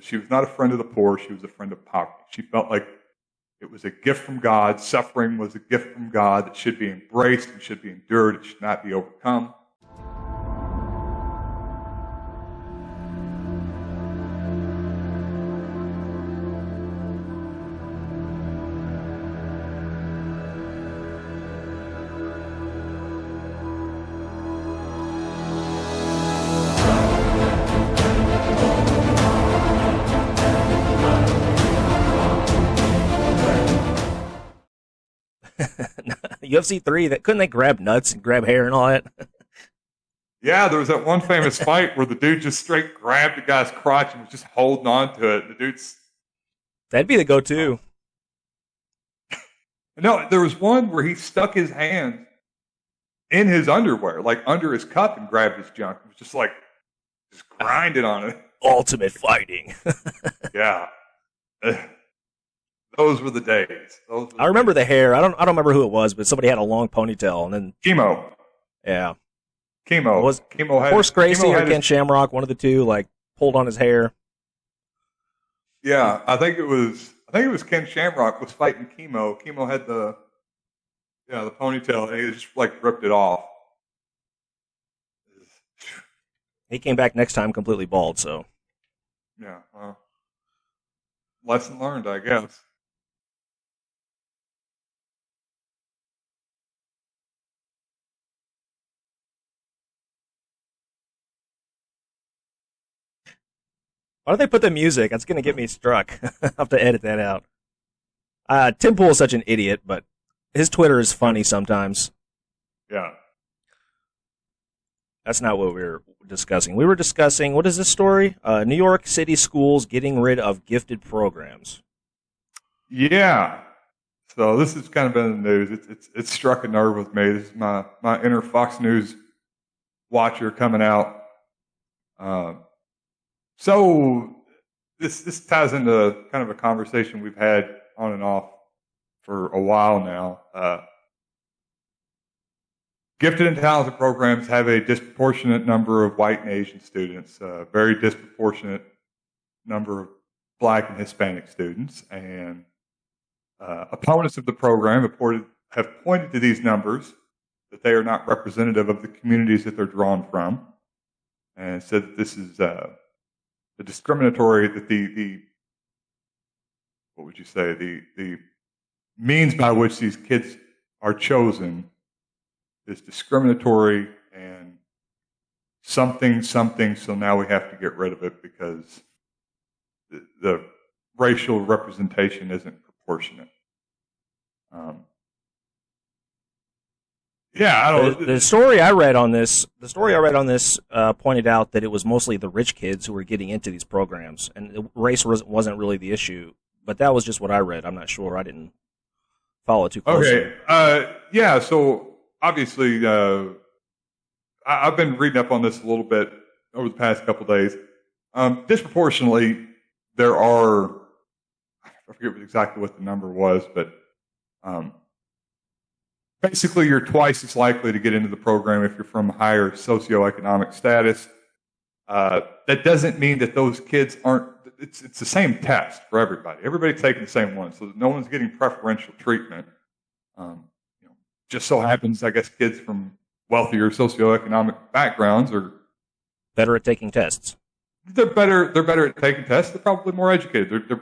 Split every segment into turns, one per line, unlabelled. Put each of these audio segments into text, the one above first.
she was not a friend of the poor. She was a friend of poverty. She felt like it was a gift from God. Suffering was a gift from God that should be embraced and should be endured. It should not be overcome.
UFC 3, that couldn't they grab nuts and grab hair and all that?
Yeah, there was that one famous fight where the dude just straight grabbed the guy's crotch and was just holding on to it. The dude's...
That'd be the go-to.
No, there was one where he stuck his hand in his underwear, like under his cup, and grabbed his junk. It was just like, just grinding on it.
Ultimate fighting.
Yeah. Those were the days.
I remember the hair. I don't remember who it was, but somebody had a long ponytail, and then
Chemo.
Yeah.
Chemo.
Was
Chemo had
Horse Gracie
Chemo
or
had
Ken Shamrock, one of the two, like pulled on his hair.
Yeah, I think it was Ken Shamrock was fighting Chemo. Chemo had the ponytail, and he just like ripped it off.
He came back next time completely bald, so.
Yeah, well, lesson learned, I guess.
Why do they put the music? That's going to get me struck. I'll have to edit that out. Tim Pool is such an idiot, but his Twitter is funny sometimes.
Yeah.
That's not what we were discussing. We were discussing, what is this story? New York City schools getting rid of gifted programs.
Yeah. So this has kind of been in the news. It's struck a nerve with me. This is my inner Fox News watcher coming out. So this ties into kind of a conversation we've had on and off for a while now. Gifted and talented programs have a disproportionate number of white and Asian students, a very disproportionate number of Black and Hispanic students, and opponents of the program have pointed to these numbers, that they are not representative of the communities that they're drawn from, and said that this is the discriminatory, that the what would you say, the means by which these kids are chosen is discriminatory and something, so now we have to get rid of it because the racial representation isn't proportionate. Yeah, I don't.
The story I read on this pointed out that it was mostly the rich kids who were getting into these programs, and race wasn't really the issue. But that was just what I read. I'm not sure. I didn't follow too closely.
Okay. Yeah. So obviously, I've been reading up on this a little bit over the past couple of days. Disproportionately, there are, I forget exactly what the number was, but basically you're twice as likely to get into the program if you're from higher socioeconomic status. That doesn't mean that those kids aren't, it's the same test for everybody. Everybody's taking the same one, so no one's getting preferential treatment. Just so happens, I guess, kids from wealthier socioeconomic backgrounds are
better at taking tests.
They're better at taking tests. They're probably more educated.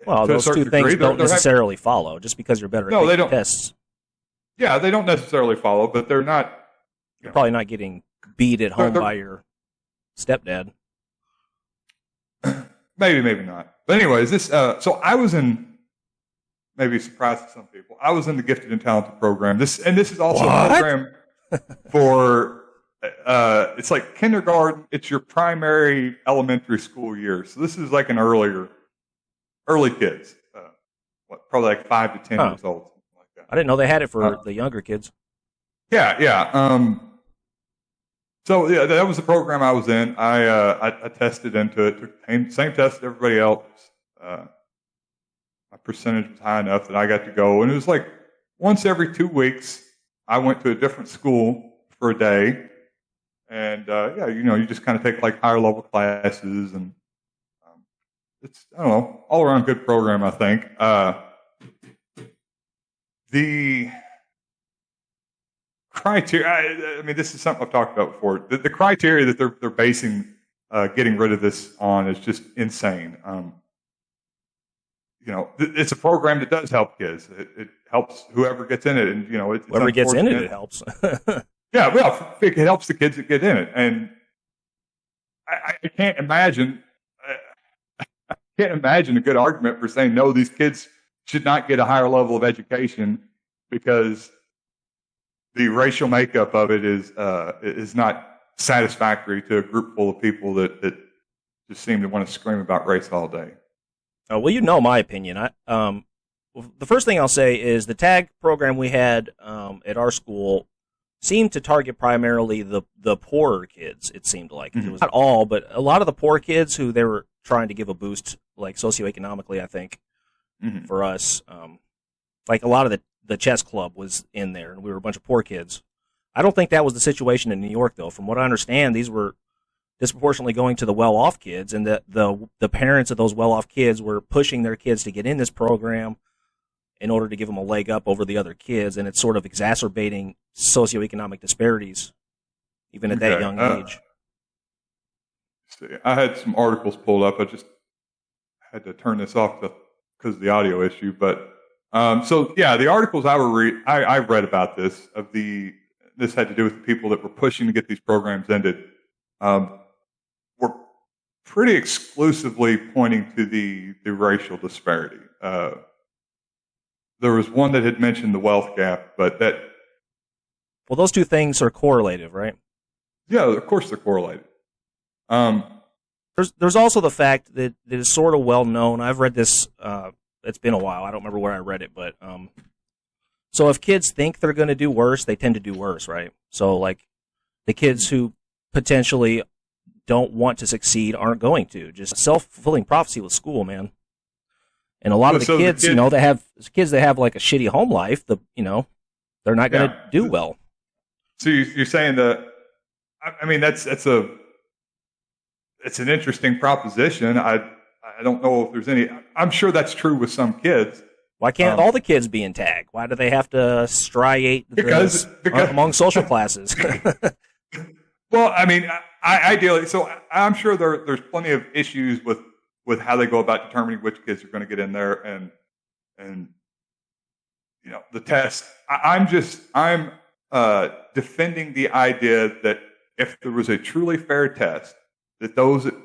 Well, those two things don't necessarily follow. Just because you're better at taking tests.
Yeah, they don't necessarily follow, but they're not.
You're probably not getting beat at home by your stepdad.
Maybe not. But anyways, this. So I was in. Maybe a surprise to some people. I was in the Gifted and Talented program. This is also a program for. It's like kindergarten. It's your primary elementary school year. So this is like an early kids. Probably like 5 to 10 years old. Something like that.
I didn't know they had it for the younger kids.
Yeah. So yeah, that was the program I was in. I tested into it. Took the same test as everybody else. My percentage was high enough that I got to go, and it was like once every 2 weeks. I went to a different school for a day, and you just kind of take like higher level classes, and I don't know, all around good program, I think. The criteria, I mean, this is something I've talked about before. The criteria that they're basing getting rid of this on is just insane. It's a program that does help kids. It helps whoever gets in it, and
whoever gets in it helps.
Yeah, well, it helps the kids that get in it, and I can't imagine. I can't imagine a good argument for saying no. These kids should not get a higher level of education because the racial makeup of it is not satisfactory to a group full of people that just seem to want to scream about race all day.
Well, my opinion. The first thing I'll say is the tag program we had at our school seemed to target primarily the poorer kids. It seemed like it was not all, but a lot of the poor kids who they were trying to give a boost, like socioeconomically. I think for us, like a lot of the chess club was in there, and we were a bunch of poor kids. I don't think that was the situation in New York, though. From what I understand, these were disproportionately going to the well-off kids, and the parents of those well-off kids were pushing their kids to get in this program in order to give them a leg up over the other kids, and it's sort of exacerbating socioeconomic disparities, even at that young age.
I had some articles pulled up. I just had to turn this off because of the audio issue, but the articles I read about this had to do with the people that were pushing to get these programs ended. Were pretty exclusively pointing to the racial disparity. There was one that had mentioned the wealth gap, but
well, those two things are correlative, right?
Yeah, of course they're correlated.
There's also the fact that it is sort of well known. I've read this. It's been a while. I don't remember where I read it, but so if kids think they're going to do worse, they tend to do worse, right? So like the kids who potentially don't want to succeed aren't going to. Just self-fulfilling prophecy with school, man. And a lot of the kids, they have kids that have like a shitty home life. They're not going to do well.
So you're saying that? I mean, it's an interesting proposition. I don't know if there's any. I'm sure that's true with some kids.
Why can't all the kids be in tag? Why do they have to striate because among social classes?
Well, I mean, ideally, so I'm sure there's plenty of issues with how they go about determining which kids are going to get in there, and the test. I'm defending the idea that if there was a truly fair test, that those that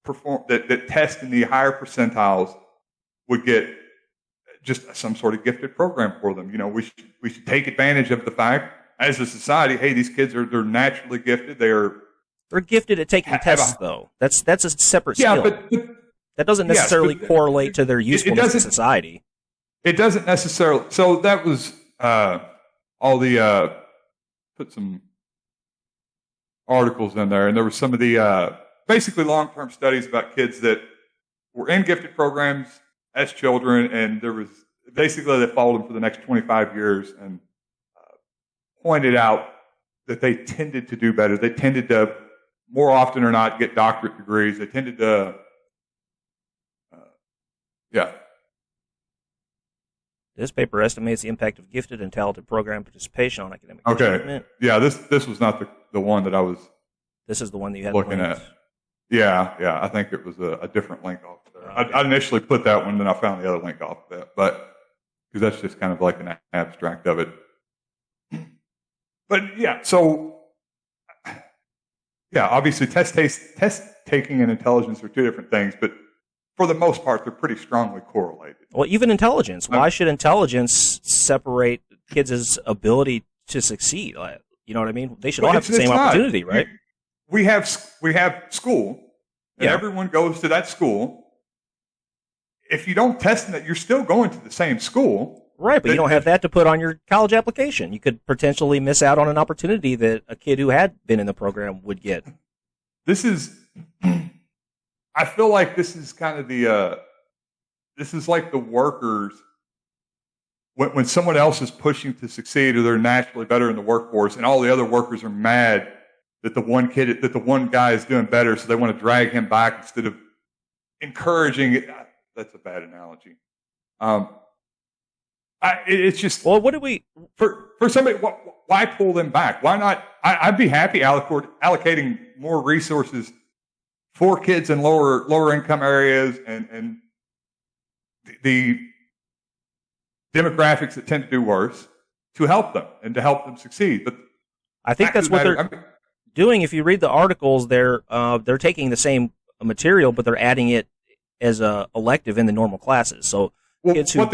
perform that test in the higher percentiles would get just some sort of gifted program for them. We should take advantage of the fact as a society, hey, these kids they're naturally gifted. They're
gifted at taking tests, though. That's a separate skill. But that doesn't necessarily correlate to their usefulness in society.
It doesn't necessarily. So that was all the put some articles in there, and there were some of the basically long-term studies about kids that were in gifted programs as children, and there was basically they followed them for the next 25 years and pointed out that they tended to do better. They tended to, more often or not, get doctorate degrees. They tended to,
This paper estimates the impact of gifted and talented program participation on academic achievement.
Yeah, this was not the one that I was.
This is the one that you had
looking at. Yeah. I think it was a different link off there. Okay. I initially put that one, then I found the other link off of that, but because that's just kind of like an abstract of it. But obviously test taking and intelligence are two different things, but for the most part, they're pretty strongly correlated.
Well, even intelligence. Why should intelligence separate kids' ability to succeed? You know what I mean? They should all have the same opportunity, right?
We have school, and everyone goes to that school. If you don't test it, you're still going to the same school.
Right, but you don't have that to put on your college application. You could potentially miss out on an opportunity that a kid who had been in the program would get.
I feel like this is kind of this is like the workers, when someone else is pushing to succeed or they're naturally better in the workforce and all the other workers are mad that the one guy is doing better, so they want to drag him back instead of encouraging. That's a bad analogy. It's just,
well, what do we
for somebody? Why pull them back? Why not? I'd be happy allocating more resources for kids in lower income areas and the demographics that tend to do worse, to help them and to help them succeed. But
I think that's what they're doing. If you read the articles, they're taking the same material, but they're adding it as a elective in the normal classes. So kids who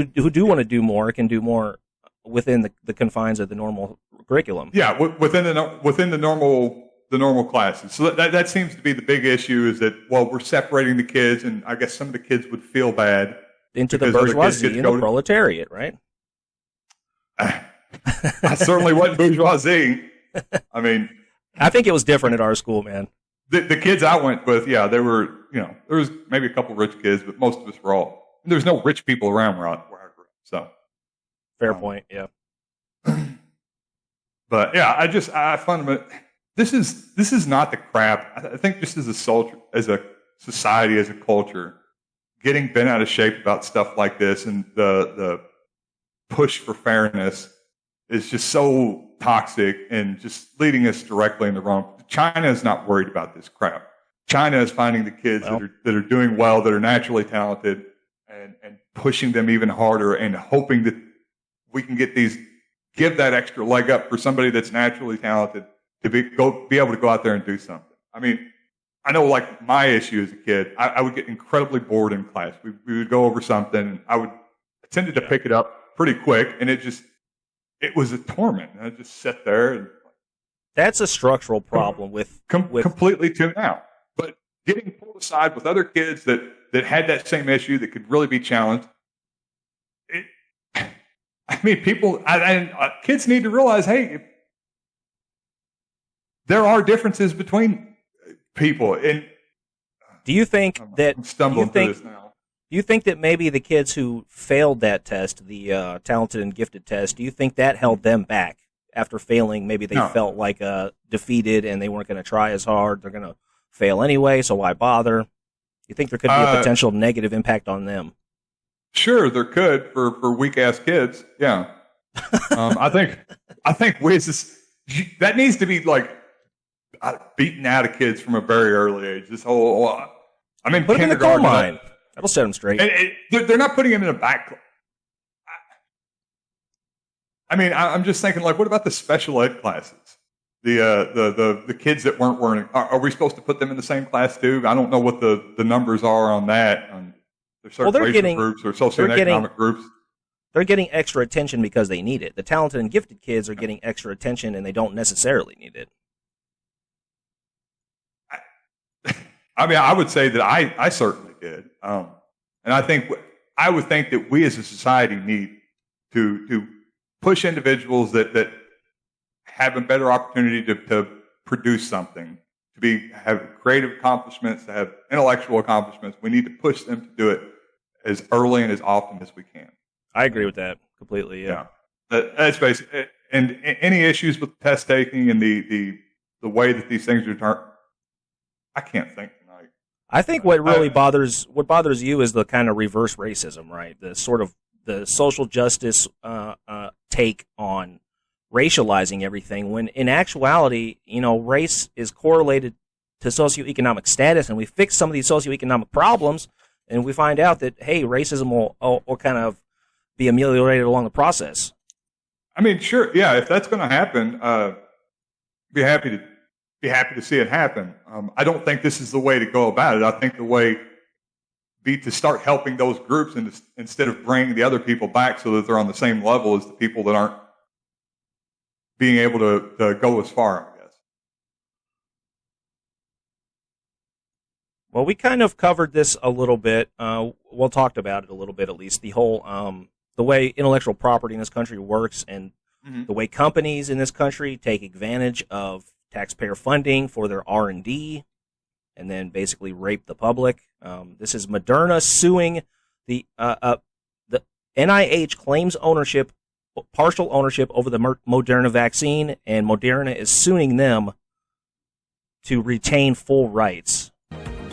do want to do more can do more within the confines of the normal curriculum.
Yeah, within the normal classes. So that seems to be the big issue, is that, well, we're separating the kids, and I guess some of the kids would feel bad
into the bourgeoisie and the proletariat, right?
I certainly wasn't bourgeoisie. I mean,
I think it was different at our school, man.
The kids I went with, yeah, they were, there was maybe a couple rich kids, but most of us were all. There's no rich people around where I grew up. So,
fair point, yeah.
But yeah, I fundamentally, this is not the crap. I think just as a society, as a culture, getting bent out of shape about stuff like this and the push for fairness is just so toxic and just leading us directly in the wrong. China is not worried about this crap. China is finding the kids that are doing well, that are naturally talented, and pushing them even harder, and hoping that we can give that extra leg up for somebody that's naturally talented to be able to go out there and do something. I mean, I know, like, my issue as a kid, I would get incredibly bored in class. We would go over something, and I tended to pick it up pretty quick, and it was a torment. And I just sat there. And
that's a structural problem with
completely tuned out. But getting pulled aside with other kids that had that same issue, that could really be challenged. I mean, kids need to realize, hey, there are differences between people. And
do you think
I'm stumbling through this now?
Do you think that maybe the kids who failed that test, the talented and gifted test, do you think that held them back after failing? Maybe they felt like defeated and they weren't going to try as hard. They're going to fail anyway, so why bother? You think there could be a potential negative impact on them? Sure,
there could for weak ass kids. Yeah, I think that needs to be like beaten out of kids from a very early age. This whole
put them in the coal mine. That'll set them straight.
And they're not putting them in a back. I mean, I'm just thinking, like, what about the special ed classes? The kids that weren't learning. Are we supposed to put them in the same class too? I don't know what the numbers are on that. There's certain racial groups or socioeconomic groups.
They're getting extra attention because they need it. The talented and gifted kids are getting extra attention, and they don't necessarily need it.
I mean, I would say that I certainly did, and I would think that we as a society need to push individuals that have a better opportunity to produce something, to have creative accomplishments, to have intellectual accomplishments. We need to push them to do it as early and as often as we can.
I agree with that completely. Yeah.
That's basically. And any issues with test taking and the way that these things are turned, I can't think tonight.
I think what really bothers you is the kind of reverse racism, right? The sort of the social justice take on racializing everything, when in actuality, race is correlated to socioeconomic status, and we fix some of these socioeconomic problems, and we find out that, hey, racism will kind of be ameliorated along the process.
I mean, sure, yeah, if that's going to happen, be happy to see it happen. I don't think this is the way to go about it. I think the way be to start helping those groups instead of bringing the other people back so that they're on the same level as the people that aren't being able to go as far, I guess.
Well, we kind of covered this a little bit. Well, talked about it a little bit, at least. The whole the way intellectual property in this country works, and the way companies in this country take advantage of taxpayer funding for their R&D, and then basically rape the public. This is Moderna suing the NIH claims partial ownership over the Moderna vaccine, and Moderna is suing them to retain full rights.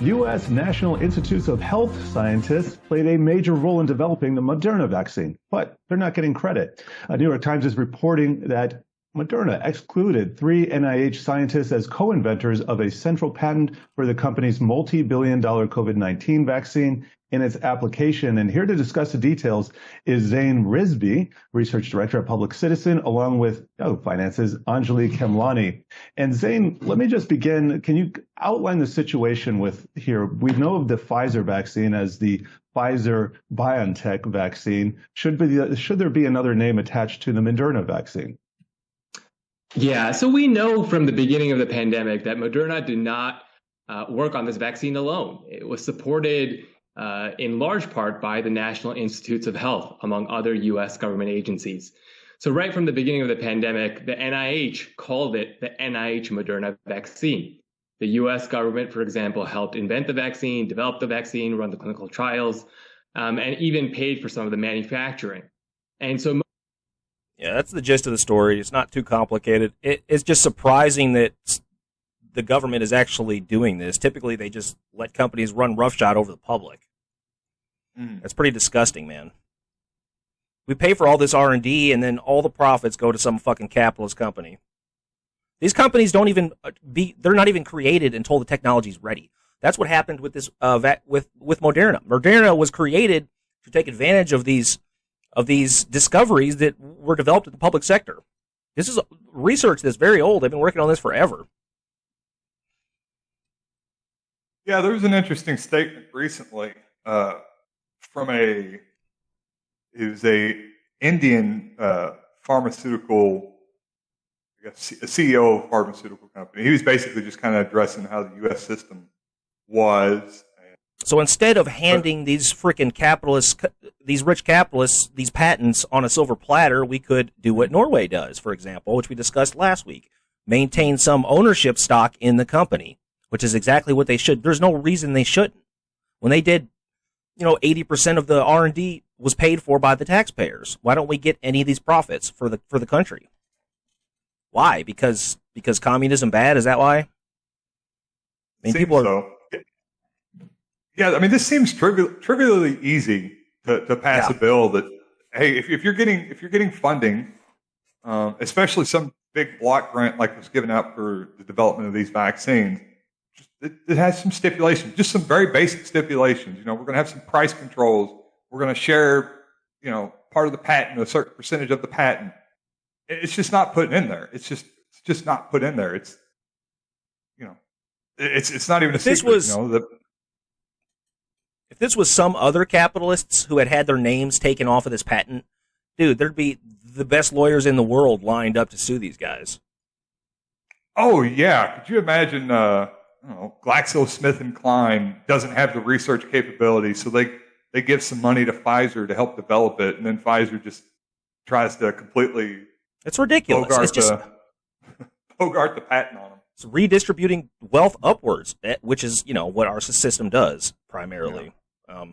U.S. National Institutes of Health scientists played a major role in developing the Moderna vaccine, but they're not getting credit. New York Times is reporting that Moderna excluded 3 NIH scientists as co-inventors of a central patent for the company's multi-billion-dollar COVID-19 vaccine in its application. And here to discuss the details is Zane Risby, Research Director at Public Citizen, along with Finance's Anjali Kemlani. And Zane, let me just begin. Can you outline the situation with here? We know of the Pfizer vaccine as the Pfizer-BioNTech vaccine. Should there be another name attached to the Moderna vaccine?
Yeah, so we know from the beginning of the pandemic that Moderna did not work on this vaccine alone. It was supported in large part by the National Institutes of Health, among other U.S. government agencies. So right from the beginning of the pandemic, the NIH called it the NIH Moderna vaccine. The U.S. government, for example, helped invent the vaccine, develop the vaccine, run the clinical trials, and even paid for some of the manufacturing. And so
yeah, that's the gist of the story. It's not too complicated. It's just surprising that the government is actually doing this. Typically, they just let companies run roughshod over the public. That's pretty disgusting, man. We pay for all this R&D, and then all the profits go to some fucking capitalist company. These companies don't even they're not even created until the technology's ready. That's what happened with this with Moderna. Moderna was created to take advantage of these discoveries that were developed in the public sector. This is research that's very old. They've been working on this forever.
Yeah, there was an interesting statement recently from a Indian pharmaceutical, I guess, a CEO of a pharmaceutical company. He was basically just kind of addressing how the U.S. system was.
So instead of handing these freaking capitalists, these rich capitalists, these patents on a silver platter, we could do what Norway does, for example, which we discussed last week. Maintain some ownership stock in the company, which is exactly what they should. There's no reason they shouldn't. When they did, 80% of the R&D was paid for by the taxpayers. Why don't we get any of these profits for the country? Why? Because communism bad? Is that why? I mean, people are.
So. Yeah, I mean, this seems trivially easy to pass a bill that, hey, if you're getting funding, especially some big block grant like was given out for the development of these vaccines, it has some stipulations, just some very basic stipulations. We're going to have some price controls. We're going to share, part of the patent, a certain percentage of the patent. It's just not put in there. It's just not put in there. It's, it's not even a secret.
If this was some other capitalists who had their names taken off of this patent, dude, there'd be the best lawyers in the world lined up to sue these guys.
Oh, yeah. Could you imagine, GlaxoSmithKline doesn't have the research capability, so they give some money to Pfizer to help develop it, and then Pfizer just tries to completely...
It's ridiculous.
Bogart the patent on them.
It's redistributing wealth upwards, which is, what our system does primarily.
Yeah.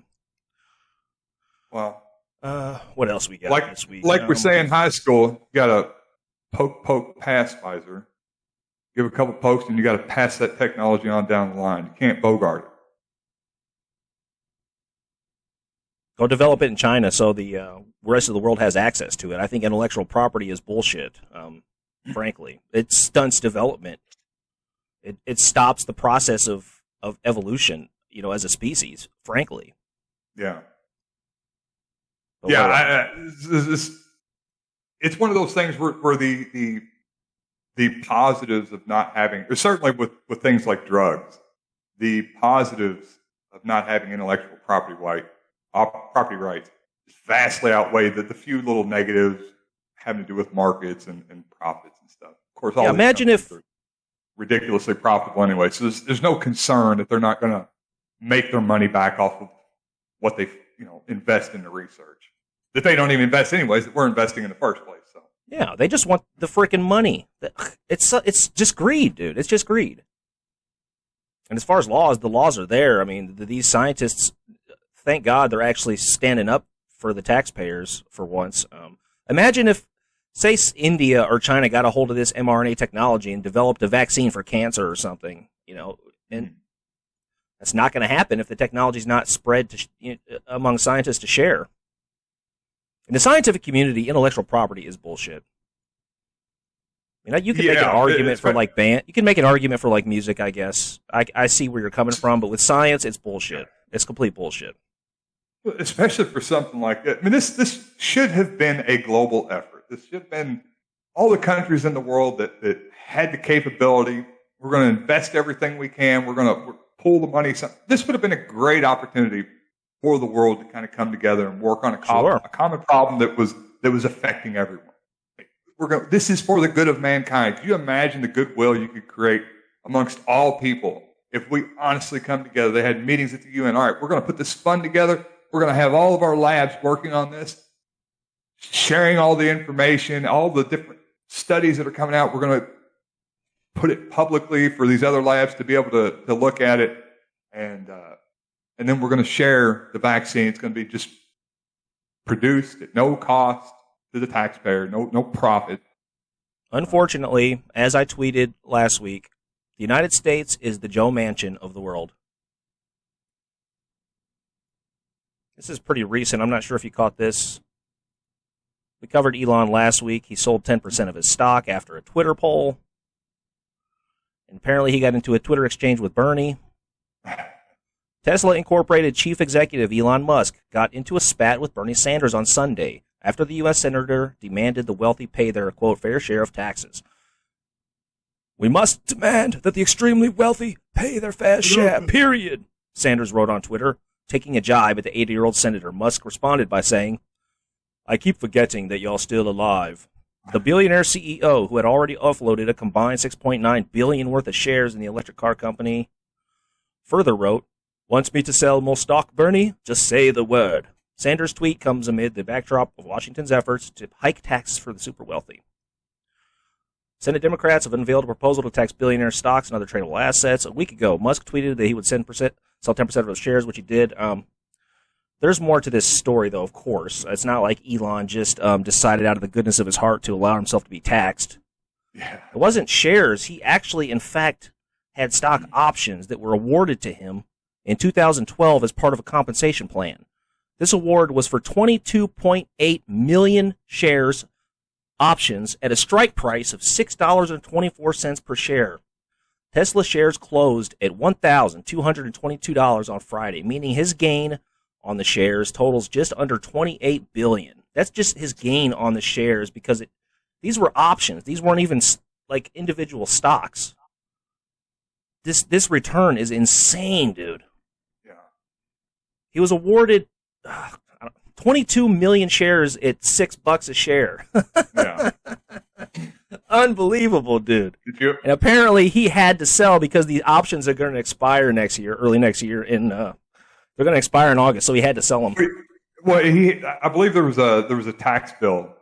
What else we got this week?
Like we say in high school, you got to poke, pass Pfizer. Give a couple pokes, and you got to pass that technology on down the line. You can't Bogart it.
Go develop it in China so the rest of the world has access to it. I think intellectual property is bullshit, frankly. It stunts development. It stops the process of evolution, as a species, frankly.
Yeah.
But
it's one of those things where the positives of not having, or certainly with things like drugs, the positives of not having intellectual property rights vastly outweigh the few little negatives having to do with markets and profits and stuff. Of course, all
imagine if
ridiculously profitable anyway, so there's no concern that they're not going to make their money back off of what they invest in the research that they don't even invest anyways, that we're investing in the first place. So
yeah, they just want the freaking money. It's just greed, dude. It's just greed. And as far as laws, the laws are there. I mean, these scientists, thank God, they're actually standing up for the taxpayers for once. Imagine if, say, India or China got a hold of this mRNA technology and developed a vaccine for cancer or something, and That's not going to happen if the technology is not spread among scientists to share. In the scientific community, intellectual property is bullshit. You can make an argument for like band. You can make an argument for like music, I guess. I see where you're coming from, but with science, it's bullshit. It's complete bullshit.
Especially for something like that. I mean, this should have been a global effort. This should have been all the countries in the world that had the capability. We're going to invest everything we can. We're going to pull the money. This would have been a great opportunity for the world to kind of come together and work on a common problem that was affecting everyone. This is for the good of mankind. Can you imagine the goodwill you could create amongst all people if we honestly come together? They had meetings at the UN. All right, we're going to put this fund together. We're going to have all of our labs working on this, sharing all the information, all the different studies that are coming out. We're going to put it publicly for these other labs to be able to look at it, and then we're going to share the vaccine. It's going to be just produced at no cost to the taxpayer, no profit.
Unfortunately, as I tweeted last week, the United States is the Joe Manchin of the world. This is pretty recent. I'm not sure if you caught this. We covered Elon last week. He sold 10% of his stock after a Twitter poll. And apparently he got into a Twitter exchange with Bernie. Tesla Incorporated chief executive Elon Musk got into a spat with Bernie Sanders on Sunday after the U.S. senator demanded the wealthy pay their, quote, fair share of taxes. We must demand that the extremely wealthy pay their fair share, period, Sanders wrote on Twitter. Taking a jibe at the 80-year-old senator, Musk responded by saying, I keep forgetting that y'all still alive. The billionaire CEO, who had already offloaded a combined $6.9 billion worth of shares in the electric car company, further wrote, wants me to sell more stock, Bernie? Just say the word. Sanders' tweet comes amid the backdrop of Washington's efforts to hike taxes for the super wealthy. Senate Democrats have unveiled a proposal to tax billionaire stocks and other tradable assets. A week ago, Musk tweeted that he would sell 10% of his shares, which he did. There's more to this story, though, of course. It's not like Elon just decided out of the goodness of his heart to allow himself to be taxed.
Yeah.
It wasn't shares. He actually, in fact, had stock options that were awarded to him in 2012 as part of a compensation plan. This award was for 22.8 million shares options at a strike price of $6.24 per share. Tesla shares closed at $1,222 on Friday, meaning his gain on the shares totals just under $28 billion. That's just his gain on the shares because these were options. These weren't even like individual stocks. This return is insane, dude.
Yeah.
He was awarded 22 million shares at $6 a share.
Yeah.
Unbelievable, dude.
Did you?
And apparently he had to sell because the options are going to expire early next year. They're going to expire in August, so he had to sell them.
Well, I believe there was a tax bill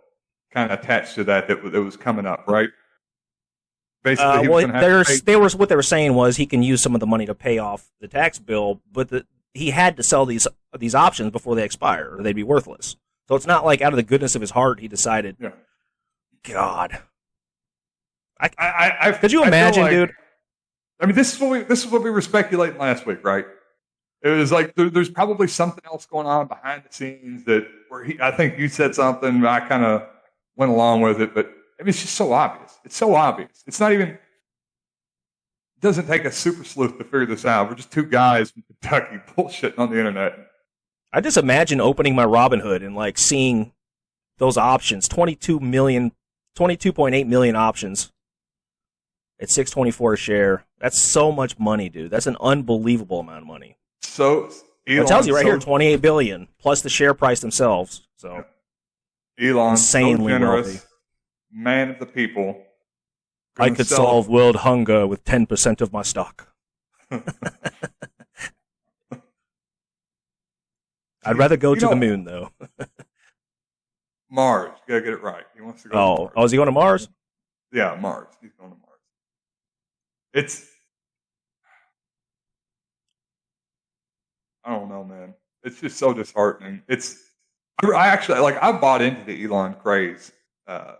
kind of attached to that was coming up, right? Basically,
what they were saying was he can use some of the money to pay off the tax bill, but he had to sell these options before they expire, or they'd be worthless. So it's not like out of the goodness of his heart he decided.
Yeah.
God, could you imagine, dude?
I mean, this is what we were speculating last week, right? It was like there's probably something else going on behind the scenes I think you said something, I kind of went along with it, but I mean, it's just so obvious. It's so obvious. It's not even. It doesn't take a super sleuth to figure this out. We're just two guys from Kentucky bullshitting on the internet.
I just imagine opening my Robinhood and like seeing those options, 22.8 million options at $6.24 a share. That's so much money, dude. That's an unbelievable amount of money.
So
it tells you right here, 28 billion plus the share price themselves. So
Elon,
insanely
so generous,
wealthy,
man of the people.
I could solve world hunger with 10% of my stock. I'd rather go to the moon, though.
Mars. You gotta get it right. He wants to go to Mars.
Oh, is he going to Mars?
Yeah, Mars. He's going to Mars. I don't know, man. It's just so disheartening. I bought into the Elon craze a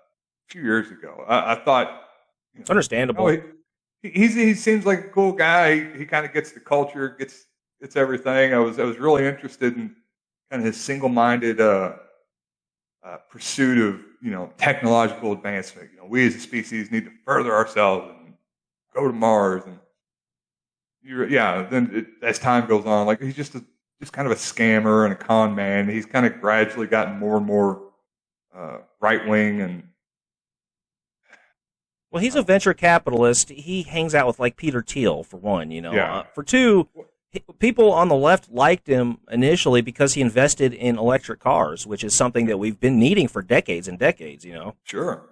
few years ago. I thought
it's understandable.
he seems like a cool guy. He kind of gets the culture, gets everything. I was really interested in kind of his single-minded pursuit of technological advancement. We as a species need to further ourselves and go to Mars. And as time goes on, like he's just kind of a scammer and a con man. He's kind of gradually gotten more and more right wing and.
Well, he's a venture capitalist. He hangs out with like Peter Thiel for one,
Yeah.
For two, people on the left liked him initially because he invested in electric cars, which is something that we've been needing for decades and decades,
Sure.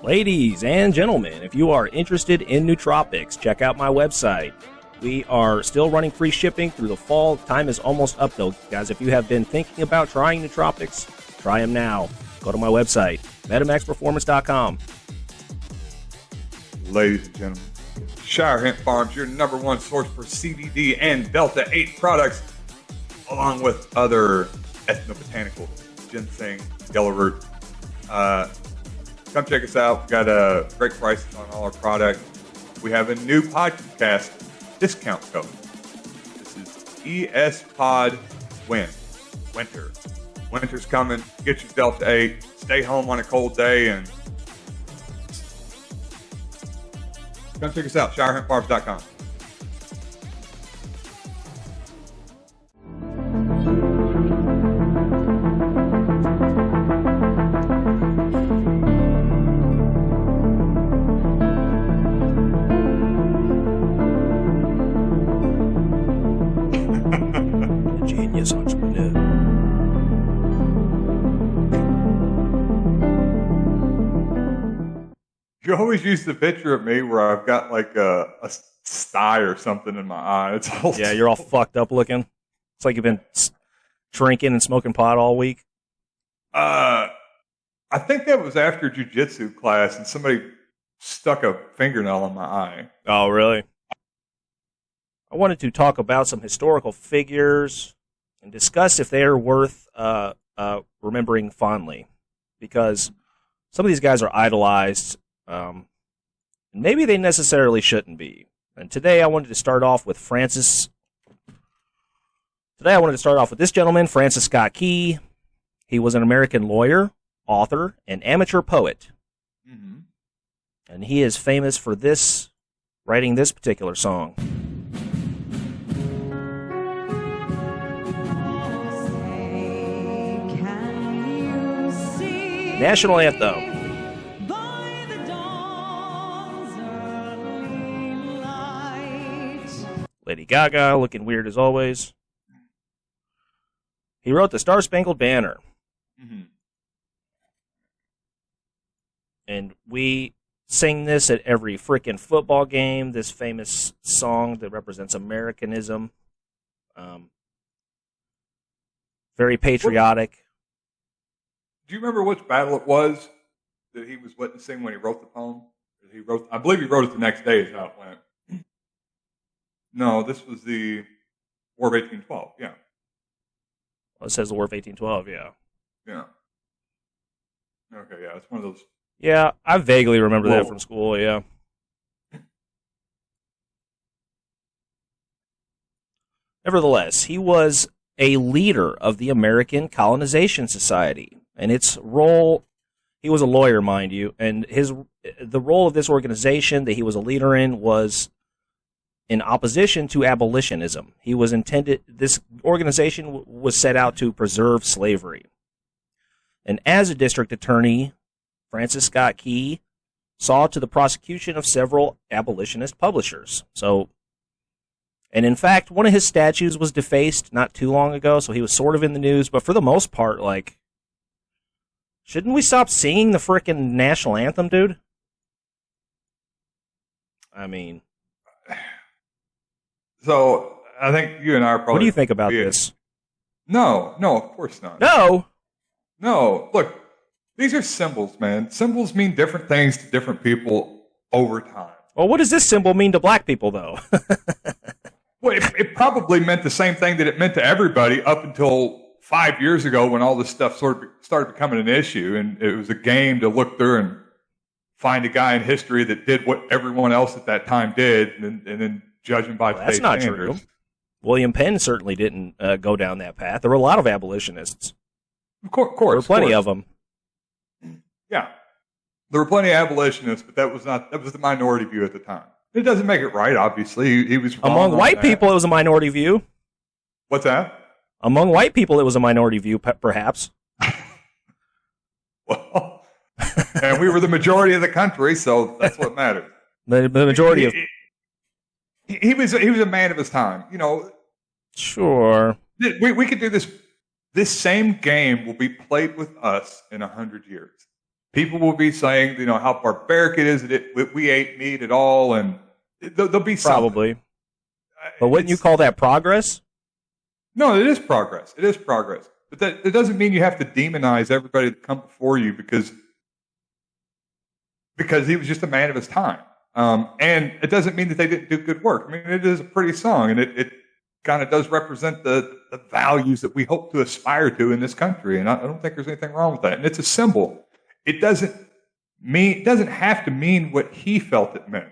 Ladies and gentlemen, if you are interested in nootropics, check out my website. We are still running free shipping through the fall. Time is almost up, though, guys. If you have been thinking about trying nootropics, try them now. Go to my website, metamaxperformance.com.
Ladies and gentlemen, Shire Hemp Farms, your number one source for CBD and Delta 8 products, along with other ethnobotanical ginseng, yellow root. Come check us out. We've got great prices on all our products. We have a new podcast discount code. This is ESPODWIN. Winter. Winter's coming. Get your Delta 8. Stay home on a cold day and come check us out, shirehempfarms.com.
Genius entrepreneur.
You always use the picture of me where I've got like a sty or something in my eye. It's all
Yeah, you're all fucked up looking. It's like you've been drinking and smoking pot all week.
I think that was after jiu-jitsu class and somebody stuck a fingernail in my eye.
Oh, really? I wanted to talk about some historical figures and discuss if they are worth remembering fondly, because some of these guys are idolized. Maybe they necessarily shouldn't be. And today I wanted to start off with this gentleman, Francis Scott Key. He was an American lawyer, author, and amateur poet.
Mm-hmm.
And he is famous for writing this particular song. National anthem. Lady Gaga, looking weird as always. He wrote the Star-Spangled Banner.
Mm-hmm.
And we sing this at every freaking football game, this famous song that represents Americanism. Very patriotic.
Do you remember which battle it was that he was witnessing when he wrote the poem? I believe he wrote it the next day is how it went. No, this was the War of 1812, yeah.
Well, it says the War of 1812, yeah.
Yeah. Okay, yeah, it's one of those.
Yeah, I vaguely remember that from school, yeah. Nevertheless, he was a leader of the American Colonization Society, and its role, he was a lawyer, mind you, and the role of this organization that he was a leader in was in opposition to abolitionism. This organization was set out to preserve slavery. And as a district attorney, Francis Scott Key saw to the prosecution of several abolitionist publishers. And in fact, one of his statues was defaced not too long ago, so he was sort of in the news, but for the most part, like, shouldn't we stop singing the frickin' national anthem, dude? I mean...
So, I think you and I are probably...
What do you think about this?
No, of course not.
No!
No, look, these are symbols, man. Symbols mean different things to different people over time.
Well, what does this symbol mean to black people, though?
Well, it probably meant the same thing that it meant to everybody up until 5 years ago when all this stuff sort of started becoming an issue, and it was a game to look through and find a guy in history that did what everyone else at that time did, and then judge him by today's
that's not
standards.
true. William Penn certainly didn't go down that path. There were a lot of abolitionists.
Of course,
There were plenty of them.
Yeah, there were plenty of abolitionists, but that was the minority view at the time. It doesn't make it right, obviously. He was wrong
Among white people, it was a minority view.
What's that?
Among white people, it was a minority view, perhaps.
Well, and we were the majority of the country, so that's what mattered.
The majority of...
He was a man of his time.
Sure.
We could do this. This same game will be played with us in 100 years. People will be saying, how barbaric it is that we ate meat at all, and there'll be something.
Probably. But wouldn't you call that progress?
No, it is progress. It is progress. But that doesn't mean you have to demonize everybody that come before you because he was just a man of his time. And it doesn't mean that they didn't do good work. I mean, it is a pretty song, and it kind of does represent the values that we hope to aspire to in this country. And I don't think there's anything wrong with that. And it's a symbol. It doesn't have to mean what he felt it meant.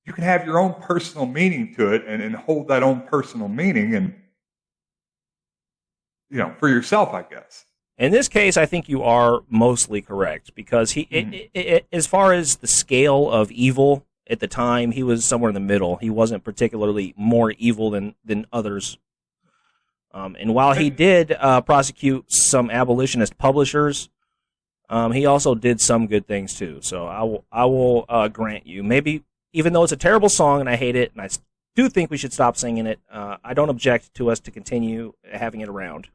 You can have your own personal meaning to it and hold that own personal meaning and, for yourself, I guess.
In this case, I think you are mostly correct because as far as the scale of evil at the time, he was somewhere in the middle. He wasn't particularly more evil than others. And while he did prosecute some abolitionist publishers, he also did some good things too. So I will grant you, maybe even though it's a terrible song and I hate it, and I do think we should stop singing it, I don't object to us to continue having it around.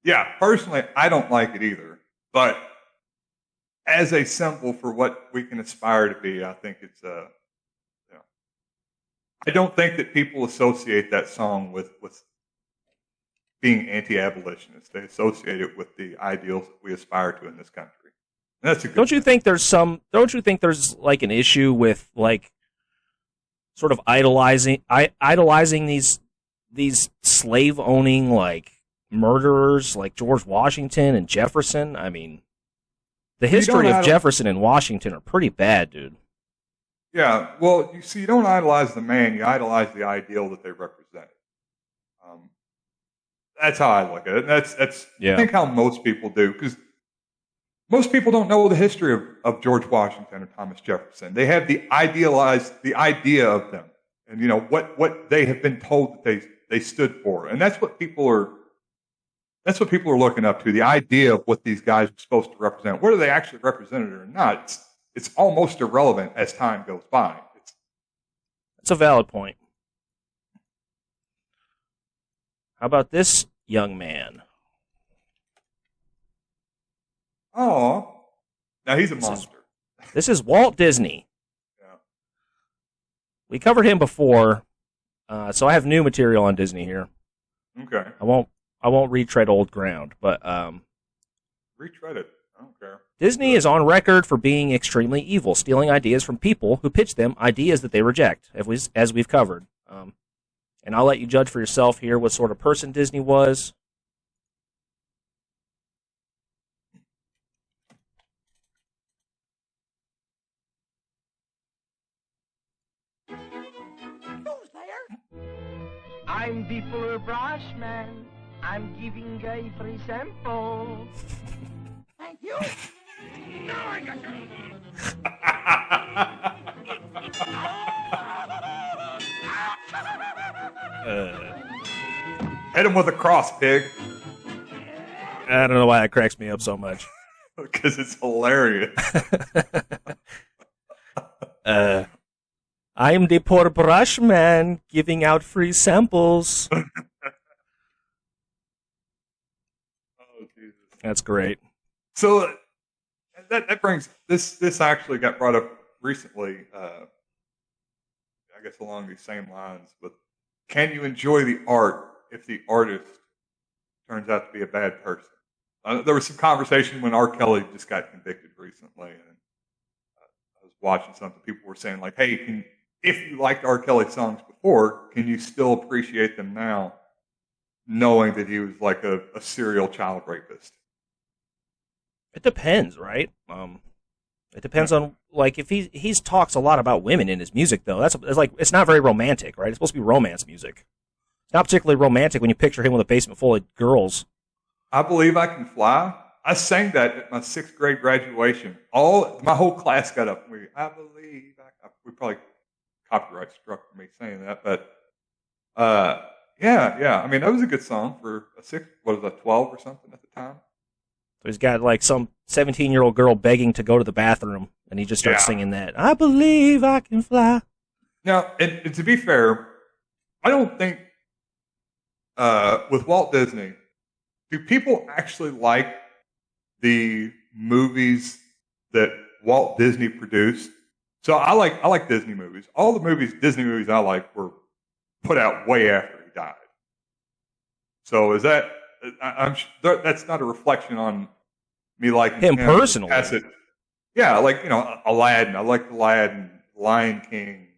Yeah, personally, I don't like it either. But as a symbol for what we can aspire to be, I think it's I don't think that people associate that song with being anti-abolitionist. They associate it with the ideals that we aspire to in this country. And that's a good
Don't you think there's like an issue with like sort of idolizing these slave owning like murderers like George Washington and Jefferson? I mean, the history of Jefferson and Washington are pretty bad, dude.
Yeah, well, you don't idolize the man, you idolize the ideal that they represent. That's how I look at it. That's I think how most people do, because most people don't know the history of George Washington or Thomas Jefferson. They have the idea of them, and what they have been told that they stood for, and that's what people are looking up to. The idea of what these guys are supposed to represent, whether they actually represented it or not, it's almost irrelevant as time goes by.
That's a valid point. How about this young man?
Oh, now he's a monster.
This is Walt Disney.
Yeah.
We covered him before, so I have new material on Disney here.
Okay.
I won't retread old ground, but
retread it. I don't care.
Disney is on record for being extremely evil, stealing ideas from people who pitch them ideas that they reject, as we've covered. And I'll let you judge for yourself here what sort of person Disney was.
Who's there? I'm the fuller brush man. I'm giving a free sample. Thank you. No, I got
Hit him with a cross, pig.
I don't know why that cracks me up so much.
Because it's hilarious.
I'm the poor brush man giving out free samples.
Oh, Jesus.
That's great.
So that brings this actually got brought up recently. I guess along these same lines. But can you enjoy the art if the artist turns out to be a bad person? There was some conversation when R. Kelly just got convicted recently, and I was watching something. People were saying like, "Hey, if you liked R. Kelly songs before, can you still appreciate them now, knowing that he was like a serial child rapist?"
It depends, right? It depends on, like, if he talks a lot about women in his music, though. It's not very romantic, right? It's supposed to be romance music. It's not particularly romantic when you picture him with a basement full of girls.
I Believe I Can Fly. I sang that at my 6th grade graduation. My whole class got up. I believe we probably copyright struck for me saying that, but yeah. I mean, that was a good song for a 12 or something at the time.
So he's got like some 17-year-old girl begging to go to the bathroom, and he just starts singing that. I believe I can fly.
Now, and to be fair, I don't think with Walt Disney, do people actually like the movies that Walt Disney produced? So I like Disney movies. All the Disney movies I like were put out way after he died. So is that? I'm sure that's not a reflection on me liking
him personally.
Yeah, like, Aladdin. I like Aladdin, Lion King.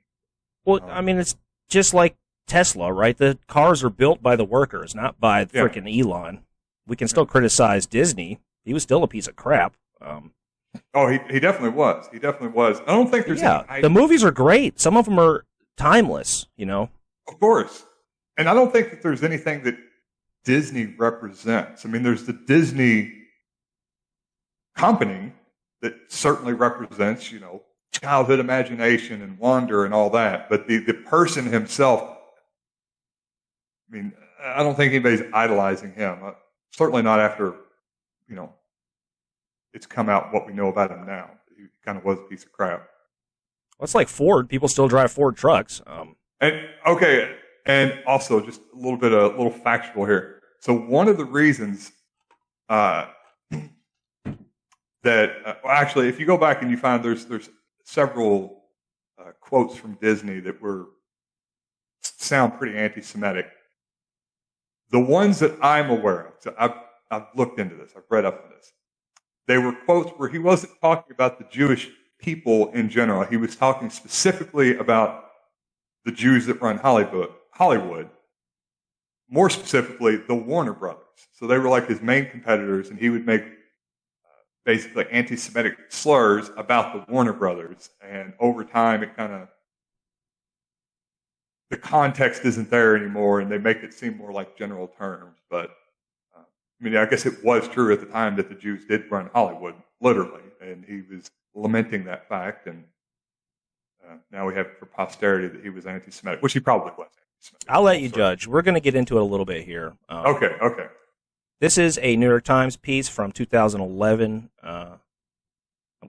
Well, I mean, it's just like Tesla, right? The cars are built by the workers, not by freaking Elon. We can still criticize Disney. He was still a piece of crap.
He definitely was. He definitely was. I don't think there's
the movies are great. Some of them are timeless,
Of course. And I don't think that there's anything that Disney represents. I mean, there's the Disney company that certainly represents, childhood imagination and wonder and all that. But the person himself, I mean, I don't think anybody's idolizing him. Certainly not after, it's come out what we know about him now. He kind of was a piece of crap.
Well, it's like Ford. People still drive Ford trucks.
And also just a little factual here. So one of the reasons actually, if you go back and you find there's several quotes from Disney that sound pretty anti-Semitic. The ones that I'm aware of, so I've looked into this, I've read up on this. They were quotes where he wasn't talking about the Jewish people in general. He was talking specifically about the Jews that run Hollywood. More specifically, the Warner Brothers. So they were like his main competitors, and he would make basically anti-Semitic slurs about the Warner Brothers. And over time, the context isn't there anymore, and they make it seem more like general terms. But I guess it was true at the time that the Jews did run Hollywood, literally, and he was lamenting that fact. And now we have for posterity that he was anti-Semitic, which he probably was.
I'll let you judge. We're going to get into it a little bit here.
Okay.
This is a New York Times piece from 2011. I'm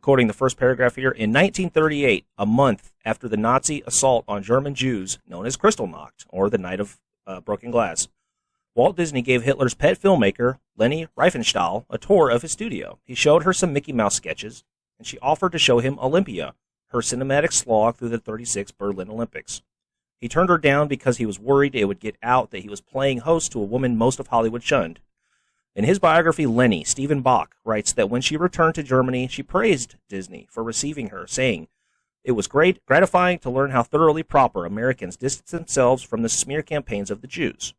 quoting the first paragraph here. In 1938, a month after the Nazi assault on German Jews, known as Kristallnacht, or the Night of Broken Glass, Walt Disney gave Hitler's pet filmmaker, Leni Riefenstahl, a tour of his studio. He showed her some Mickey Mouse sketches, and she offered to show him Olympia, her cinematic slog through the 36 Berlin Olympics. He turned her down because he was worried it would get out that he was playing host to a woman most of Hollywood shunned. In his biography, Leni, Stephen Bach, writes that when she returned to Germany, she praised Disney for receiving her, saying, "It was gratifying to learn how thoroughly proper Americans distance themselves from the smear campaigns of the Jews."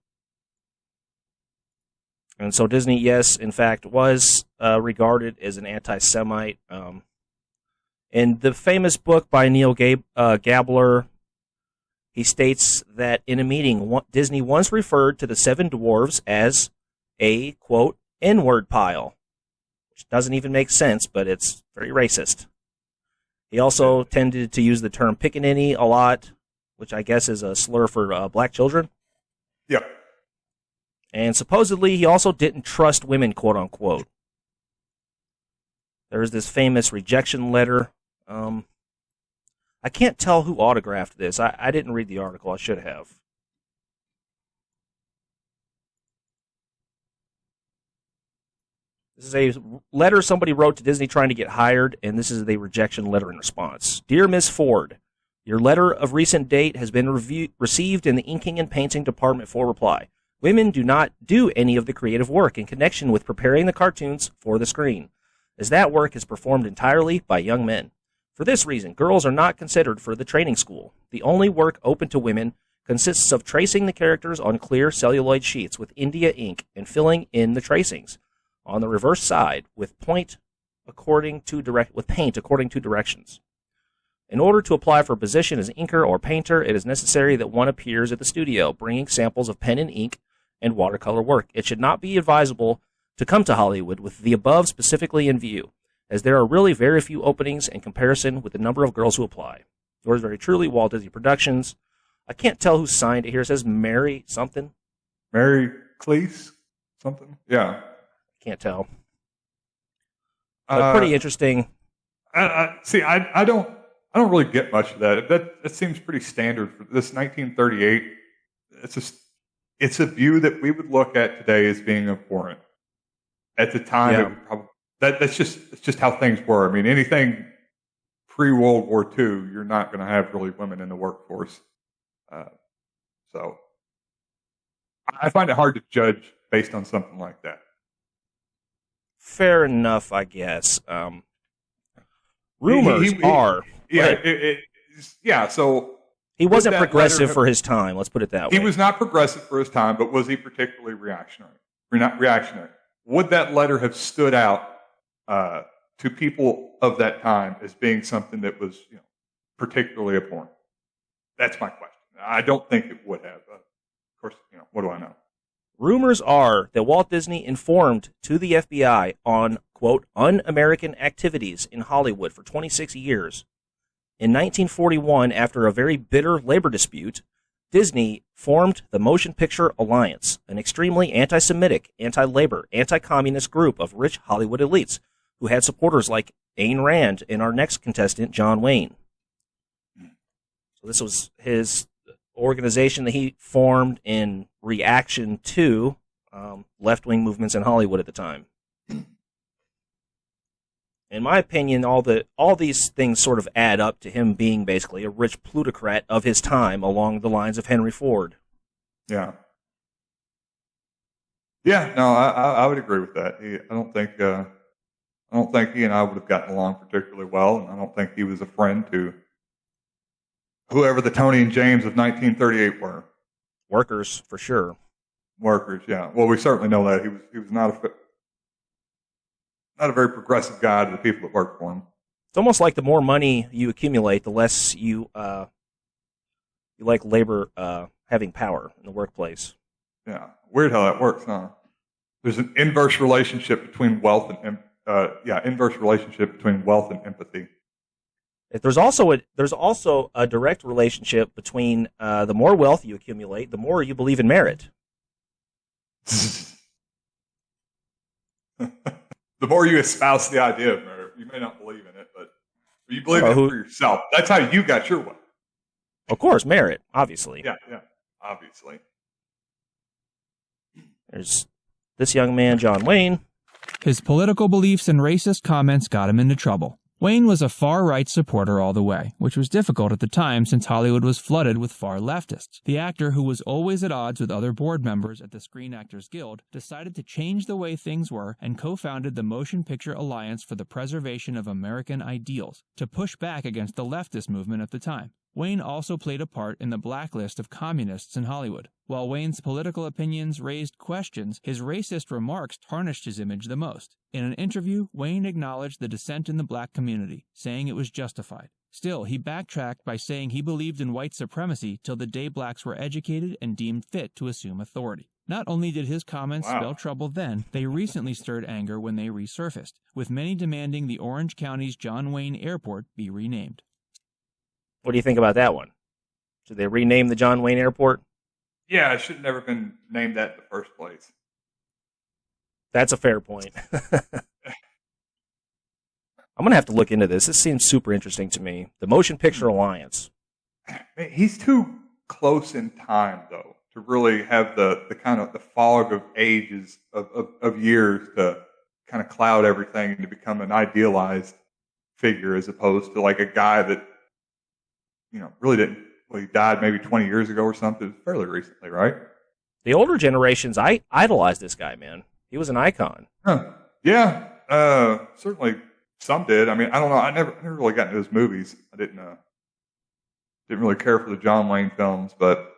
And so Disney, yes, in fact, was regarded as an anti-Semite. In the famous book by Neil Gabler, he states that in a meeting, Disney once referred to the Seven Dwarves as a, quote, N-word pile, which doesn't even make sense, but it's very racist. He also tended to use the term pickaninny a lot, which I guess is a slur for black children.
Yeah.
And supposedly he also didn't trust women, quote unquote. There's this famous rejection letter. I can't tell who autographed this. I didn't read the article. I should have. This is a letter somebody wrote to Disney trying to get hired, and this is the rejection letter in response. Dear Miss Ford, your letter of recent date has been received in the inking and painting department for reply. Women do not do any of the creative work in connection with preparing the cartoons for the screen, as that work is performed entirely by young men. For this reason, girls are not considered for the training school. The only work open to women consists of tracing the characters on clear celluloid sheets with India ink and filling in the tracings on the reverse side with point according to directions. In order to apply for a position as inker or painter, it is necessary that one appears at the studio, bringing samples of pen and ink and watercolor work. It should not be advisable to come to Hollywood with the above specifically in view, as there are really very few openings in comparison with the number of girls who apply. Yours very truly, Walt Disney Productions. I can't tell who signed it here. It says Mary something.
Mary Cleese? Something? Yeah.
Can't tell. But pretty interesting.
I don't really get much of that. That seems pretty standard for this 1938. It's a view that we would look at today as being abhorrent. At the time,
Yeah.
it would probably, it's just how things were. I mean, anything pre-World War II, you're not going to have really women in the workforce. So I find it hard to judge based on something like that.
Fair enough, I guess. Rumors are...
So
he wasn't
that
progressive
letter-
for his time, let's put it that way.
he was not progressive for his time, but was he particularly reactionary? Not reactionary. Would that letter have stood out to people of that time as being something that was, particularly abhorrent? That's my question. I don't think it would have. Of course, what do I know?
Rumors are that Walt Disney informed to the FBI on, quote, un-American activities in Hollywood for 26 years. In 1941, after a very bitter labor dispute, Disney formed the Motion Picture Alliance, an extremely anti-Semitic, anti-labor, anti-communist group of rich Hollywood elites who had supporters like Ayn Rand and our next contestant, John Wayne. So this was his organization that he formed in reaction to left-wing movements in Hollywood at the time. In my opinion, all these things sort of add up to him being basically a rich plutocrat of his time along the lines of Henry Ford.
Yeah. Yeah, no, I would agree with that. I don't think he and I would have gotten along particularly well, and I don't think he was a friend to whoever the Tony and James of 1938 were.
Workers, for sure.
Workers, yeah. Well, we certainly know that he was not a very progressive guy to the people that worked for him.
It's almost like the more money you accumulate, the less you like labor having power in the workplace.
Yeah, weird how that works, huh? There's an inverse relationship between wealth and empathy.
There's also a direct relationship between the more wealth you accumulate, the more you believe in merit.
The more you espouse the idea of merit, you may not believe in it, but you believe in it for yourself. That's how you got your way.
Of course, merit, obviously.
Yeah, obviously.
There's this young man, John Wayne.
His political beliefs and racist comments got him into trouble. Wayne was a far-right supporter all the way, which was difficult at the time since Hollywood was flooded with far leftists. The actor, who was always at odds with other board members at the Screen Actors Guild, decided to change the way things were and co-founded the Motion Picture Alliance for the Preservation of American Ideals to push back against the leftist movement at the time. Wayne also played a part in the blacklist of communists in Hollywood. While Wayne's political opinions raised questions, his racist remarks tarnished his image the most. In an interview, Wayne acknowledged the dissent in the black community, saying it was justified. Still, he backtracked by saying he believed in white supremacy till the day blacks were educated and deemed fit to assume authority. Not only did his comments spell trouble then, they recently stirred anger when they resurfaced, with many demanding the Orange County's John Wayne Airport be renamed.
What do you think about that one? Should they rename the John Wayne Airport?
Yeah, it should have never been named that in the first place.
That's a fair point. I'm going to have to look into this. This seems super interesting to me. The Motion Picture Alliance.
He's too close in time, though, to really have the kind of the fog of ages of years to kind of cloud everything and to become an idealized figure as opposed to like a guy that, really didn't. Well, he died maybe 20 years ago or something. Fairly recently, right?
The older generations, I idolized this guy, man. He was an icon.
Huh. Yeah, certainly some did. I mean, I don't know. I never really got into his movies. I didn't really care for the John Wayne films, but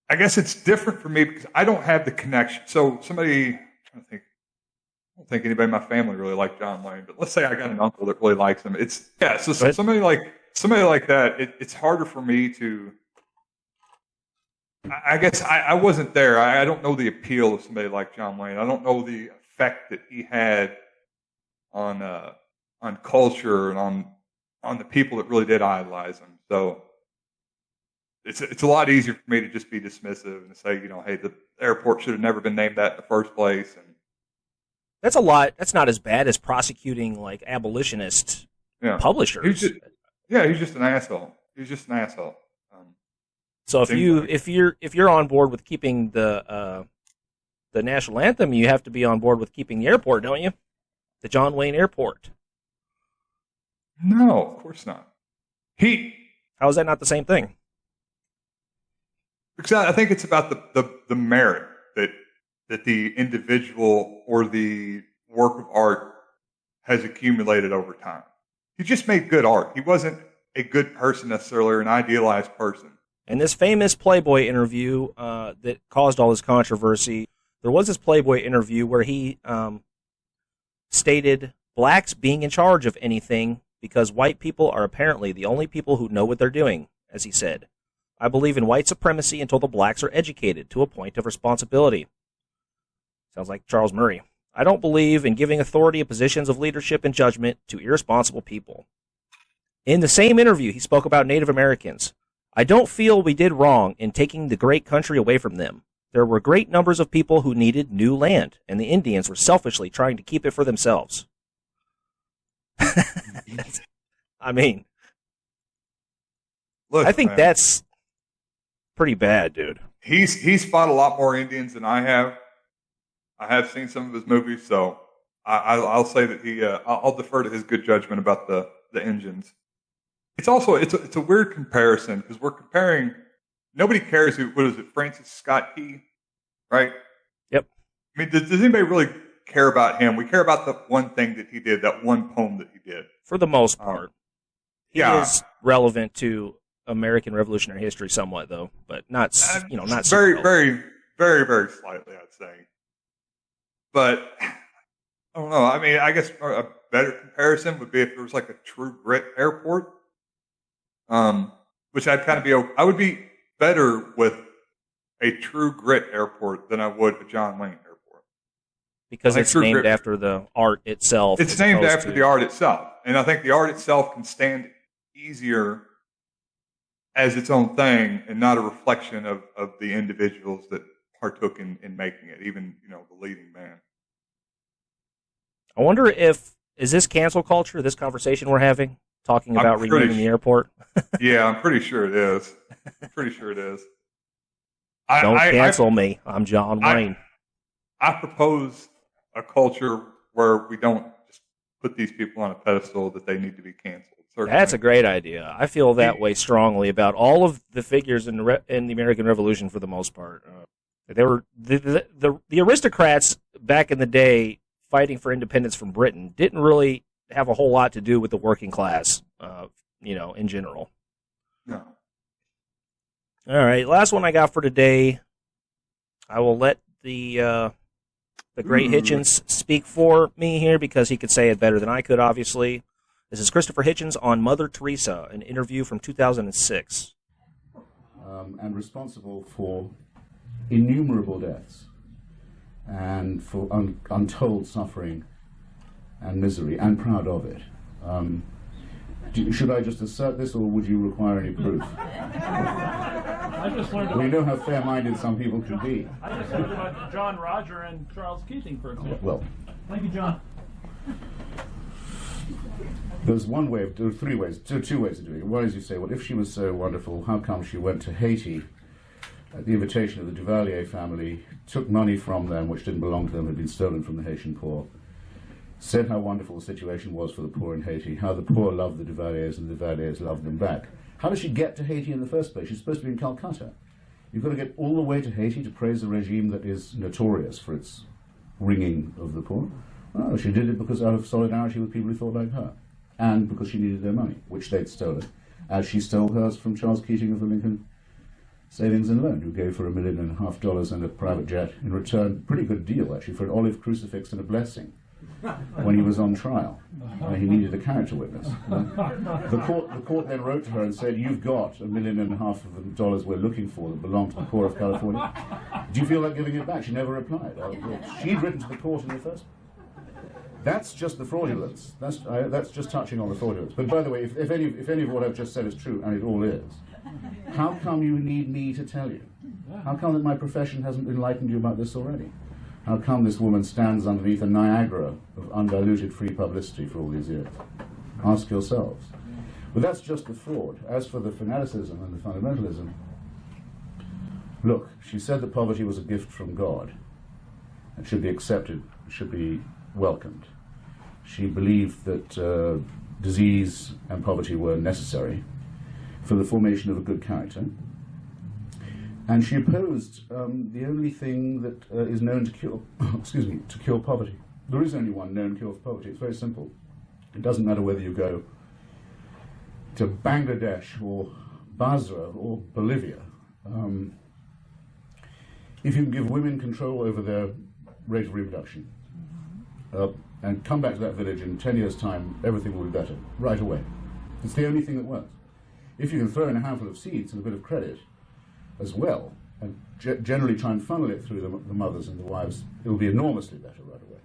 I guess it's different for me because I don't have the connection. So somebody, I'm trying to think, don't think anybody in my family really liked John Wayne, but let's say I got an uncle that really likes him. So
Right.
somebody like that. It's harder for me to. I guess I wasn't there. I don't know the appeal of somebody like John Wayne. I don't know the effect that he had on culture and on the people that really did idolize him. So it's a lot easier for me to just be dismissive and say, hey, the airport should have never been named that in the first place. And
That's a lot. That's not as bad as prosecuting like abolitionist publishers.
He's just an asshole. He's just an asshole.
So if you're on board with keeping the national anthem, you have to be on board with keeping the airport, don't you? The John Wayne Airport.
No, of course not.
How is that not the same thing?
Because I think it's about the merit that the individual or the work of art has accumulated over time. He just made good art. He wasn't a good person necessarily, or an idealized person.
In this famous Playboy interview that caused all this controversy, there was this Playboy interview where he stated blacks being in charge of anything because white people are apparently the only people who know what they're doing, as he said. I believe in white supremacy until the blacks are educated to a point of responsibility. Sounds like Charles Murray. I don't believe in giving authority of positions of leadership and judgment to irresponsible people. In the same interview, he spoke about Native Americans. I don't feel we did wrong in taking the great country away from them. There were great numbers of people who needed new land, and the Indians were selfishly trying to keep it for themselves. I mean,
look,
I think
man,
that's pretty bad, dude.
He's fought a lot more Indians than I have. I have seen some of his movies, so I'll say that I'll defer to his good judgment about the engines. It's also it's a weird comparison because we're comparing. Nobody cares what is it, Francis Scott Key, right?
Yep.
I mean, does anybody really care about him? We care about the one thing that he did, that one poem that he did.
For the most part, he
yeah,
is relevant to American Revolutionary history somewhat, though, but not not
very,
super
very, very, very slightly, I'd say. But I don't know. I mean, I guess a better comparison would be if there was like a True Grit airport, which I'd kind of be. I would be better with a True Grit airport than I would a John Wayne airport.
because it's named after the art itself.
It's named after the art itself, and I think the art itself can stand easier as its own thing and not a reflection of the individuals that partook in making it, even the leading man.
I wonder is this cancel culture, this conversation we're having, talking about renaming the airport?
Yeah, I'm pretty sure it is.
Don't cancel me. I'm John Wayne.
I propose a culture where we don't just put these people on a pedestal that they need to be canceled. Certainly. That's
a great idea. I feel that way strongly about all of the figures in the American Revolution for the most part. They were the aristocrats back in the day fighting for independence from Britain didn't really have a whole lot to do with the working class, in general.
No.
All right, last one I got for today. I will let the great Hitchens speak for me here because he could say it better than I could, obviously. This is Christopher Hitchens on Mother Teresa, an interview from 2006.
And responsible for innumerable deaths and for untold suffering and misery, and proud of it. Should I just assert this, or would you require any proof?
I just learned
We know how fair-minded some people could be.
I just learned about John Roger and Charles Keating, for example.
Well,
Thank you, John.
there's one way, there are two ways of doing it. One is you say, well, if she was so wonderful, how come she went to Haiti at the invitation of the Duvalier family, took money from them which didn't belong to them, had been stolen from the Haitian poor, said how wonderful the situation was for the poor in Haiti, how the poor loved the Duvaliers and the Duvaliers loved them back. How does she get to Haiti in the first place? She's supposed to be in Calcutta. You've got to get all the way to Haiti to praise a regime that is notorious for its wringing of the poor. Well, she did it because out of solidarity with people who thought like her, and because she needed their money, which they'd stolen, as she stole hers from Charles Keating of the Lincoln Savings and Loan, who gave her $1.5 million and a private jet in return. Pretty good deal, actually, for an olive crucifix and a blessing. when he was on trial. He needed a character witness. The court then wrote to her and said, "You've got $1.5 million we're looking for that belong to the poor of California. Do you feel like giving it back?" She never replied. She'd written to the court in the first. That's just the fraudulence. That's just touching on the fraudulence. But by the way, if any of what I've just said is true, and it all is, how come you need me to tell you? How come that my profession hasn't enlightened you about this already? How come this woman stands underneath a Niagara of undiluted free publicity for all these years? Ask yourselves. But that's just the fraud. As for the fanaticism and the fundamentalism, look, she said that poverty was a gift from God and should be accepted, should be welcomed. She believed that disease and poverty were necessary for the formation of a good character. And she opposed the only thing that is known to cure, to cure poverty. There is only one known cure for poverty. It's very simple. It doesn't matter whether you go to Bangladesh or Basra or Bolivia. If you can give women control over their rate of reproduction and come back to that village in 10 years' time, everything will be better, right away. It's the only thing that works. If you can throw in a handful of seeds and a bit of credit as well, and generally try and funnel it through the mothers and the wives, it will be enormously better right away.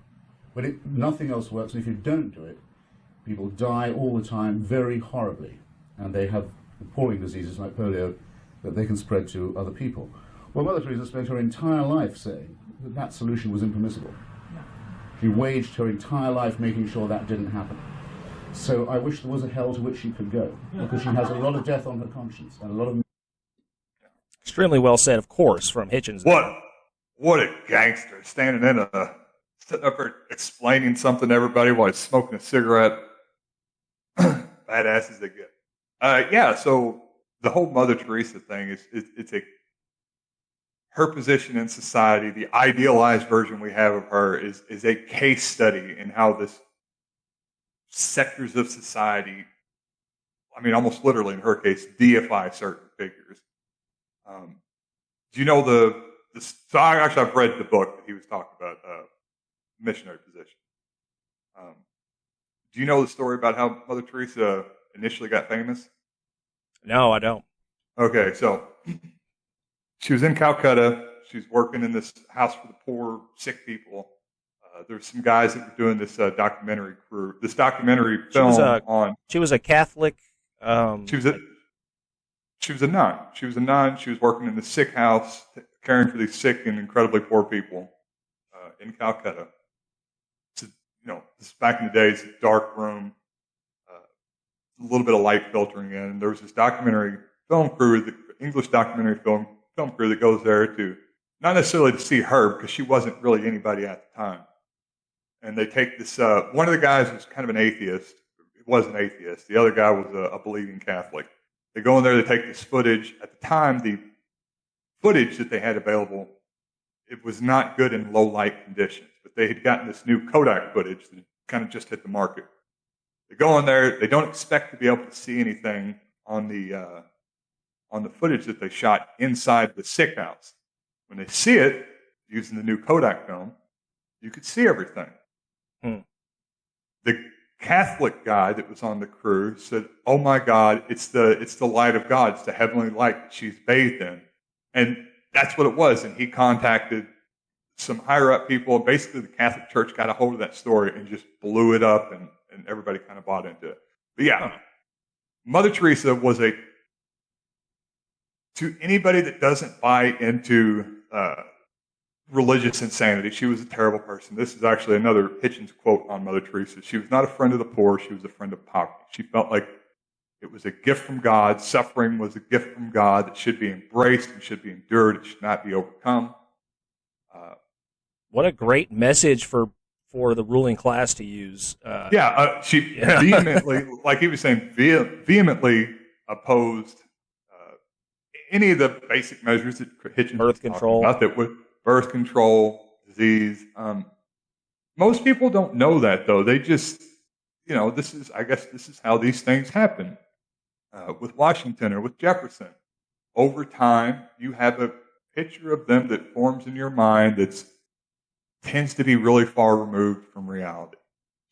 But nothing else works, and if you don't do it, people die all the time very horribly, and they have appalling diseases like polio that they can spread to other people. Well, Mother Teresa spent her entire life saying that that solution was impermissible. She waged her entire life making sure that didn't happen. So I wish there was a hell to which she could go, because she has a lot of death on her conscience, and a lot of...
Extremely well said, of course, from Hitchens.
What a gangster, sitting up there explaining something to everybody while he's smoking a cigarette. Badass as they get. So the whole Mother Teresa thing it's her position in society, the idealized version we have of her is a case study in how this sectors of society, I mean, almost literally in her case, deify certain figures. Do you know so I've read the book that he was talking about, missionary position. Do you know the story about how Mother Teresa initially got famous?
No, I don't.
Okay, so she was in Calcutta. She was working in this house for the poor, sick people. There's some guys that were doing this documentary crew. This documentary film on.
She was a Catholic.
She was a nun. She was working in the sick house, caring for these sick and incredibly poor people in Calcutta. This is back in the days, dark room, a little bit of light filtering in. And there was this documentary film crew, the English documentary film crew that goes there to, not necessarily to see her, because she wasn't really anybody at the time. And they take this, one of the guys was kind of an atheist. He was an atheist. The other guy was a believing Catholic. They go in there, they take this footage. At the time, the footage that they had available, it was not good in low light conditions. But they had gotten this new Kodak footage that kind of just hit the market. They go in there, they don't expect to be able to see anything on the footage that they shot inside the sick house. When they see it, using the new Kodak film, you could see everything. The Catholic guy that was on the crew said, "Oh my God, it's the light of God. It's the heavenly light that she's bathed in." And that's what it was. And he contacted some higher up people. Basically, the Catholic Church got a hold of that story and just blew it up, and everybody kind of bought into it. But yeah, Mother Teresa was to anybody that doesn't buy into religious insanity, she was a terrible person. This is actually another Hitchens quote on Mother Teresa. She was not a friend of the poor. She was a friend of poverty. She felt like it was a gift from God. Suffering was a gift from God that should be embraced and should be endured. It should not be overcome.
What a great message for the ruling class to use.
She vehemently, like he was saying, vehemently opposed any of the basic measures that Hitchens
birth control,
about, that with birth control, disease. Most people don't know that, though. They just, this is how these things happen. With Washington or with Jefferson, over time, you have a picture of them that forms in your mind that tends to be really far removed from reality.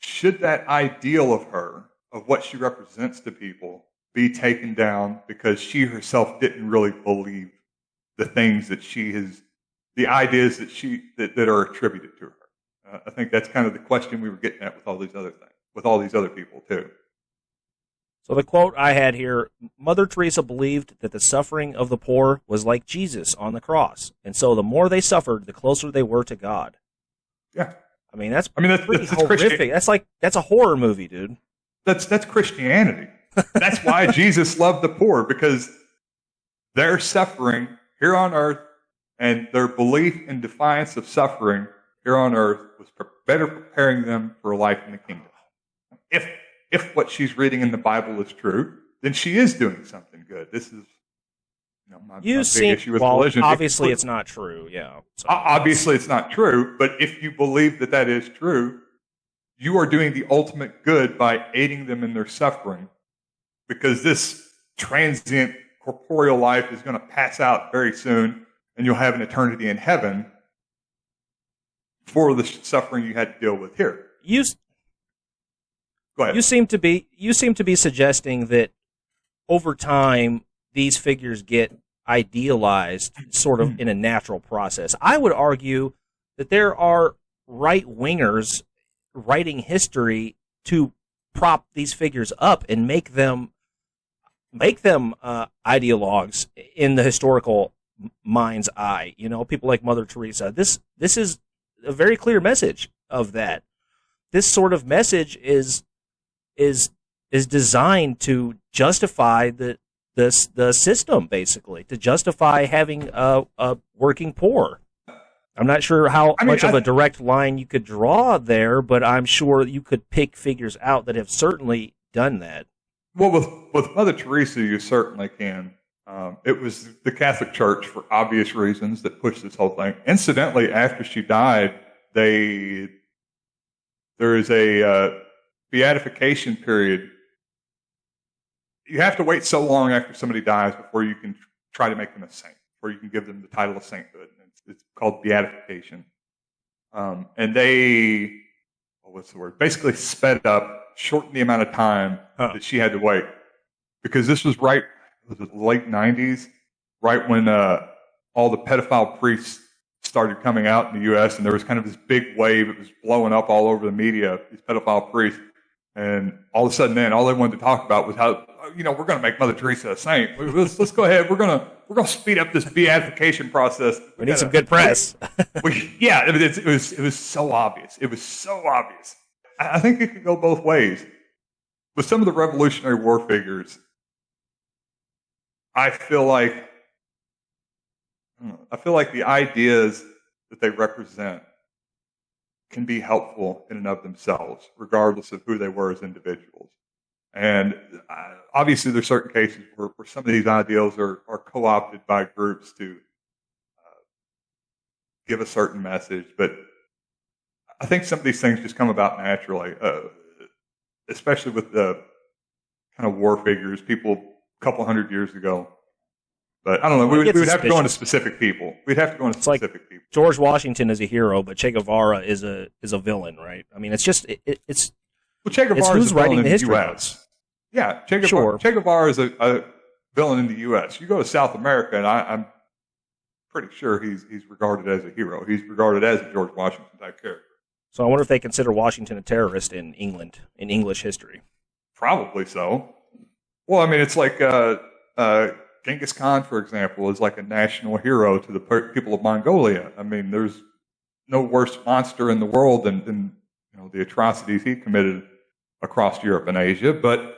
should that ideal of her, of what she represents to people, be taken down because she herself didn't really believe the things that she has, the ideas that are attributed to her? I think that's kind of the question we were getting at with all these other things, with all these other people too.
So the quote I had here, Mother Teresa believed that the suffering of the poor was like Jesus on the cross. And so the more they suffered, the closer they were to God.
Yeah.
That's pretty horrific. That's a horror movie, dude.
That's Christianity. That's why Jesus loved the poor, because their suffering here on earth and their belief in defiance of suffering here on earth was better preparing them for life in the kingdom. If what she's reading in the Bible is true, then she is doing something good. This is my big issue with religion.
Obviously, it's not true. Yeah. So.
Obviously, it's not true. But if you believe that is true, you are doing the ultimate good by aiding them in their suffering, because this transient corporeal life is going to pass out very soon, and you'll have an eternity in heaven for the suffering you had to deal with here. Go ahead.
You seem to be suggesting that over time these figures get idealized sort of in a natural process. I would argue that there are right-wingers writing history to prop these figures up and make them ideologues in the historical mind's eye. People like Mother Teresa. This is a very clear message of that. This sort of message is designed to justify the system, basically, to justify having a working poor. I'm not sure how much of a direct line you could draw there, but I'm sure you could pick figures out that have certainly done that.
Well, with Mother Teresa, you certainly can. It was the Catholic Church, for obvious reasons, that pushed this whole thing. Incidentally, after she died, there is a beatification period. You have to wait so long after somebody dies before you can try to make them a saint, before you can give them the title of sainthood. It's called beatification. And they, basically sped up, shortened the amount of time that she had to wait. Because this was the late 90s, right when all the pedophile priests started coming out in the U.S., and there was kind of this big wave. It was blowing up all over the media, these pedophile priests. And all of a sudden then, all they wanted to talk about was how, we're going to make Mother Teresa a saint. Let's go ahead. We're going to speed up this beatification process.
We need some good press.
It was so obvious. It was so obvious. I think it could go both ways. With some of the Revolutionary War figures, I feel like the ideas that they represent can be helpful in and of themselves, regardless of who they were as individuals. And obviously, there's certain cases where some of these ideals are co-opted by groups to give a certain message. But I think some of these things just come about naturally, especially with the kind of war figures, people a couple hundred years ago. But I don't know. We would have to go into specific people. We'd have to go into specific people.
George Washington is a hero, but Che Guevara is a villain, right? I mean, it's just it's.
Well, Che Guevara is a villain in the U.S. Yeah, Che Guevara is a villain in the U.S. You go to South America, and I'm pretty sure he's regarded as a hero. He's regarded as a George Washington type character.
So I wonder if they consider Washington a terrorist in England, in English history.
Probably so. Well, I mean, it's like Genghis Khan, for example, is like a national hero to the people of Mongolia. I mean, there's no worse monster in the world than the atrocities he committed across Europe and Asia. But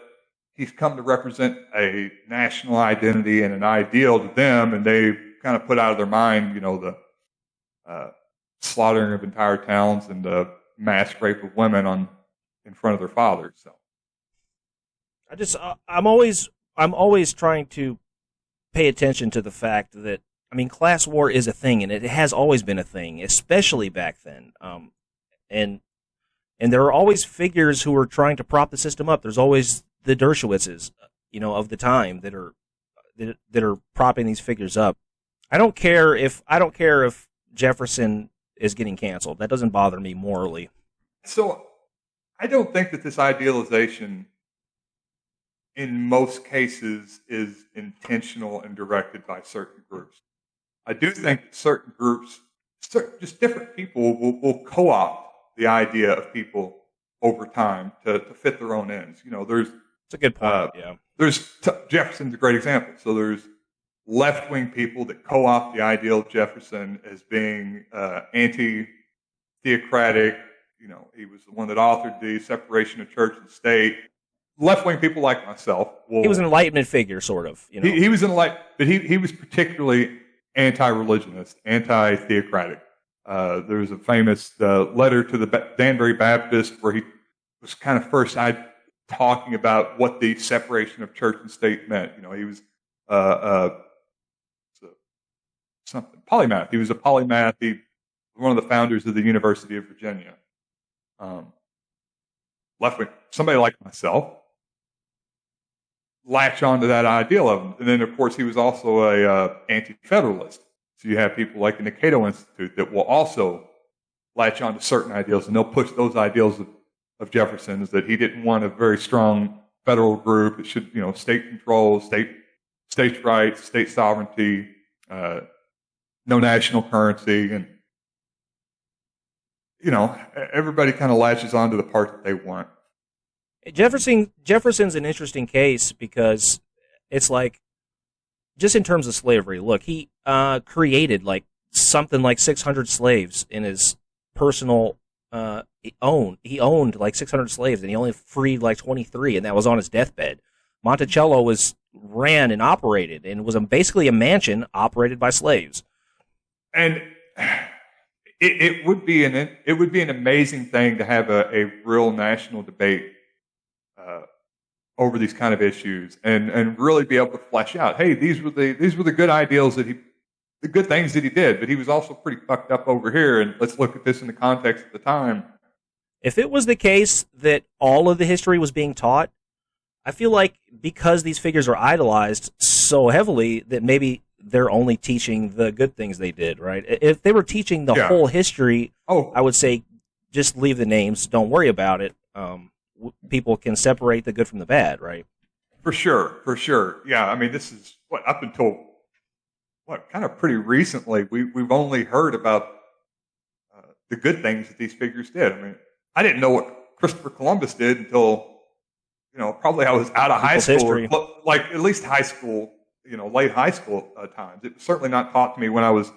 he's come to represent a national identity and an ideal to them, and they kind of put out of their mind, the slaughtering of entire towns and the mass rape of women in front of their fathers. So,
I'm always trying to pay attention to the fact that, class war is a thing, and it has always been a thing, especially back then. And there are always figures who are trying to prop the system up. There's always the Dershowitzes, of the time that are propping these figures up. I don't care if Jefferson is getting canceled. That doesn't bother me morally.
So I don't think that this idealization in most cases is intentional and directed by certain groups. I do think that certain groups, just different people, will co-opt the idea of people over time to fit their own ends. There's
It's a good point. Yeah.
Jefferson's a great example. So there's left-wing people that co-opt the ideal of Jefferson as being anti-theocratic. He was the one that authored the separation of church and state. Left-wing people like myself.
He was an Enlightenment figure, sort of.
He was but he was particularly anti-religionist, anti-theocratic. There's a famous letter to the Danbury Baptist where he was kind of first talking about what the separation of church and state meant. He was something polymath. He was a polymath. He was one of the founders of the University of Virginia. Left-wing, somebody like myself, latch onto that ideal of him. And then, of course, he was also a anti-federalist. So you have people like the Cato Institute that will also latch on to certain ideals, and they'll push those ideals of Jefferson's, that he didn't want a very strong federal group. It should, state control, states' rights, state sovereignty, no national currency, and everybody kind of latches onto the part that they want.
Jefferson's an interesting case because it's like, just in terms of slavery, look, he created something like 600 slaves in his personal he owned like 600 slaves, and he only freed like 23, and that was on his deathbed. Monticello ran and operated, and was basically a mansion operated by slaves.
And it would be an amazing thing to have a real national debate over these kind of issues, and really be able to flesh out, hey, these were the good ideals the good things that he did, but he was also pretty fucked up over here, and let's look at this in the context of the time.
If it was the case that all of the history was being taught, I feel like because these figures are idolized so heavily that maybe they're only teaching the good things they did, right? If they were teaching the whole history, I would say just leave the names, don't worry about it. People can separate the good from the bad, right?
For sure. Yeah, I mean, this is up until kind of pretty recently, we've only heard about the good things that these figures did. I mean, I didn't know what Christopher Columbus did until probably I was out of high school, like at least high school, late high school times. It was certainly not taught to me when I was,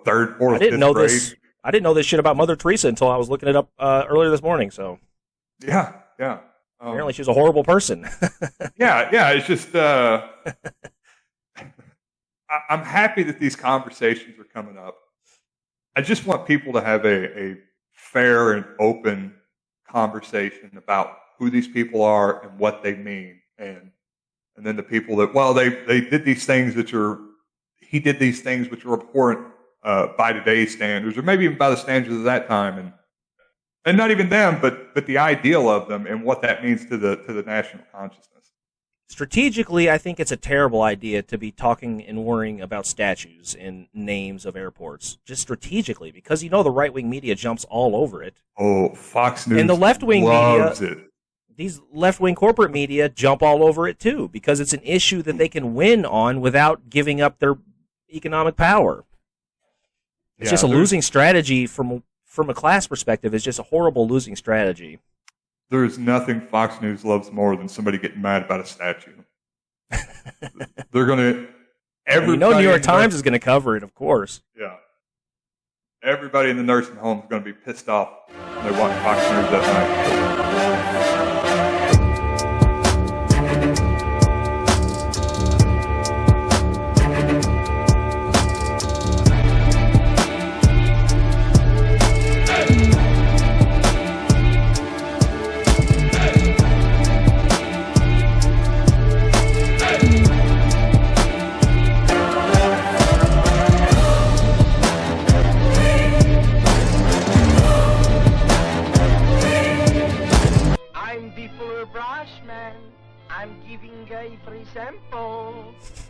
third, fourth,
I didn't
fifth
know
grade.
I didn't know this shit about Mother Teresa until I was looking it up earlier this morning. So
yeah.
Apparently, she was a horrible person.
Yeah. It's just I'm happy that these conversations are coming up. I just want people to have a fair and open conversation about who these people are and what they mean, and then the people that they did these things he did these things which are abhorrent by today's standards, or maybe even by the standards of that time, and not even them, but the ideal of them and what that means to the national consciousness.
Strategically, I think it's a terrible idea to be talking and worrying about statues and names of airports. Just strategically, because the right-wing media jumps all over it.
Oh, Fox News
and the left-wing
loves
media,
it.
These left-wing corporate media jump all over it too, because it's an issue that they can win on without giving up their economic power. It's just a losing strategy from a class perspective. It's just a horrible losing strategy.
There is nothing Fox News loves more than somebody getting mad about a statue. They're going to...
New York Times is going to cover it, of course.
Yeah. Everybody in the nursing home is going to be pissed off when they watch Fox News that night.
I'm the fuller brush man. I'm giving a free sample.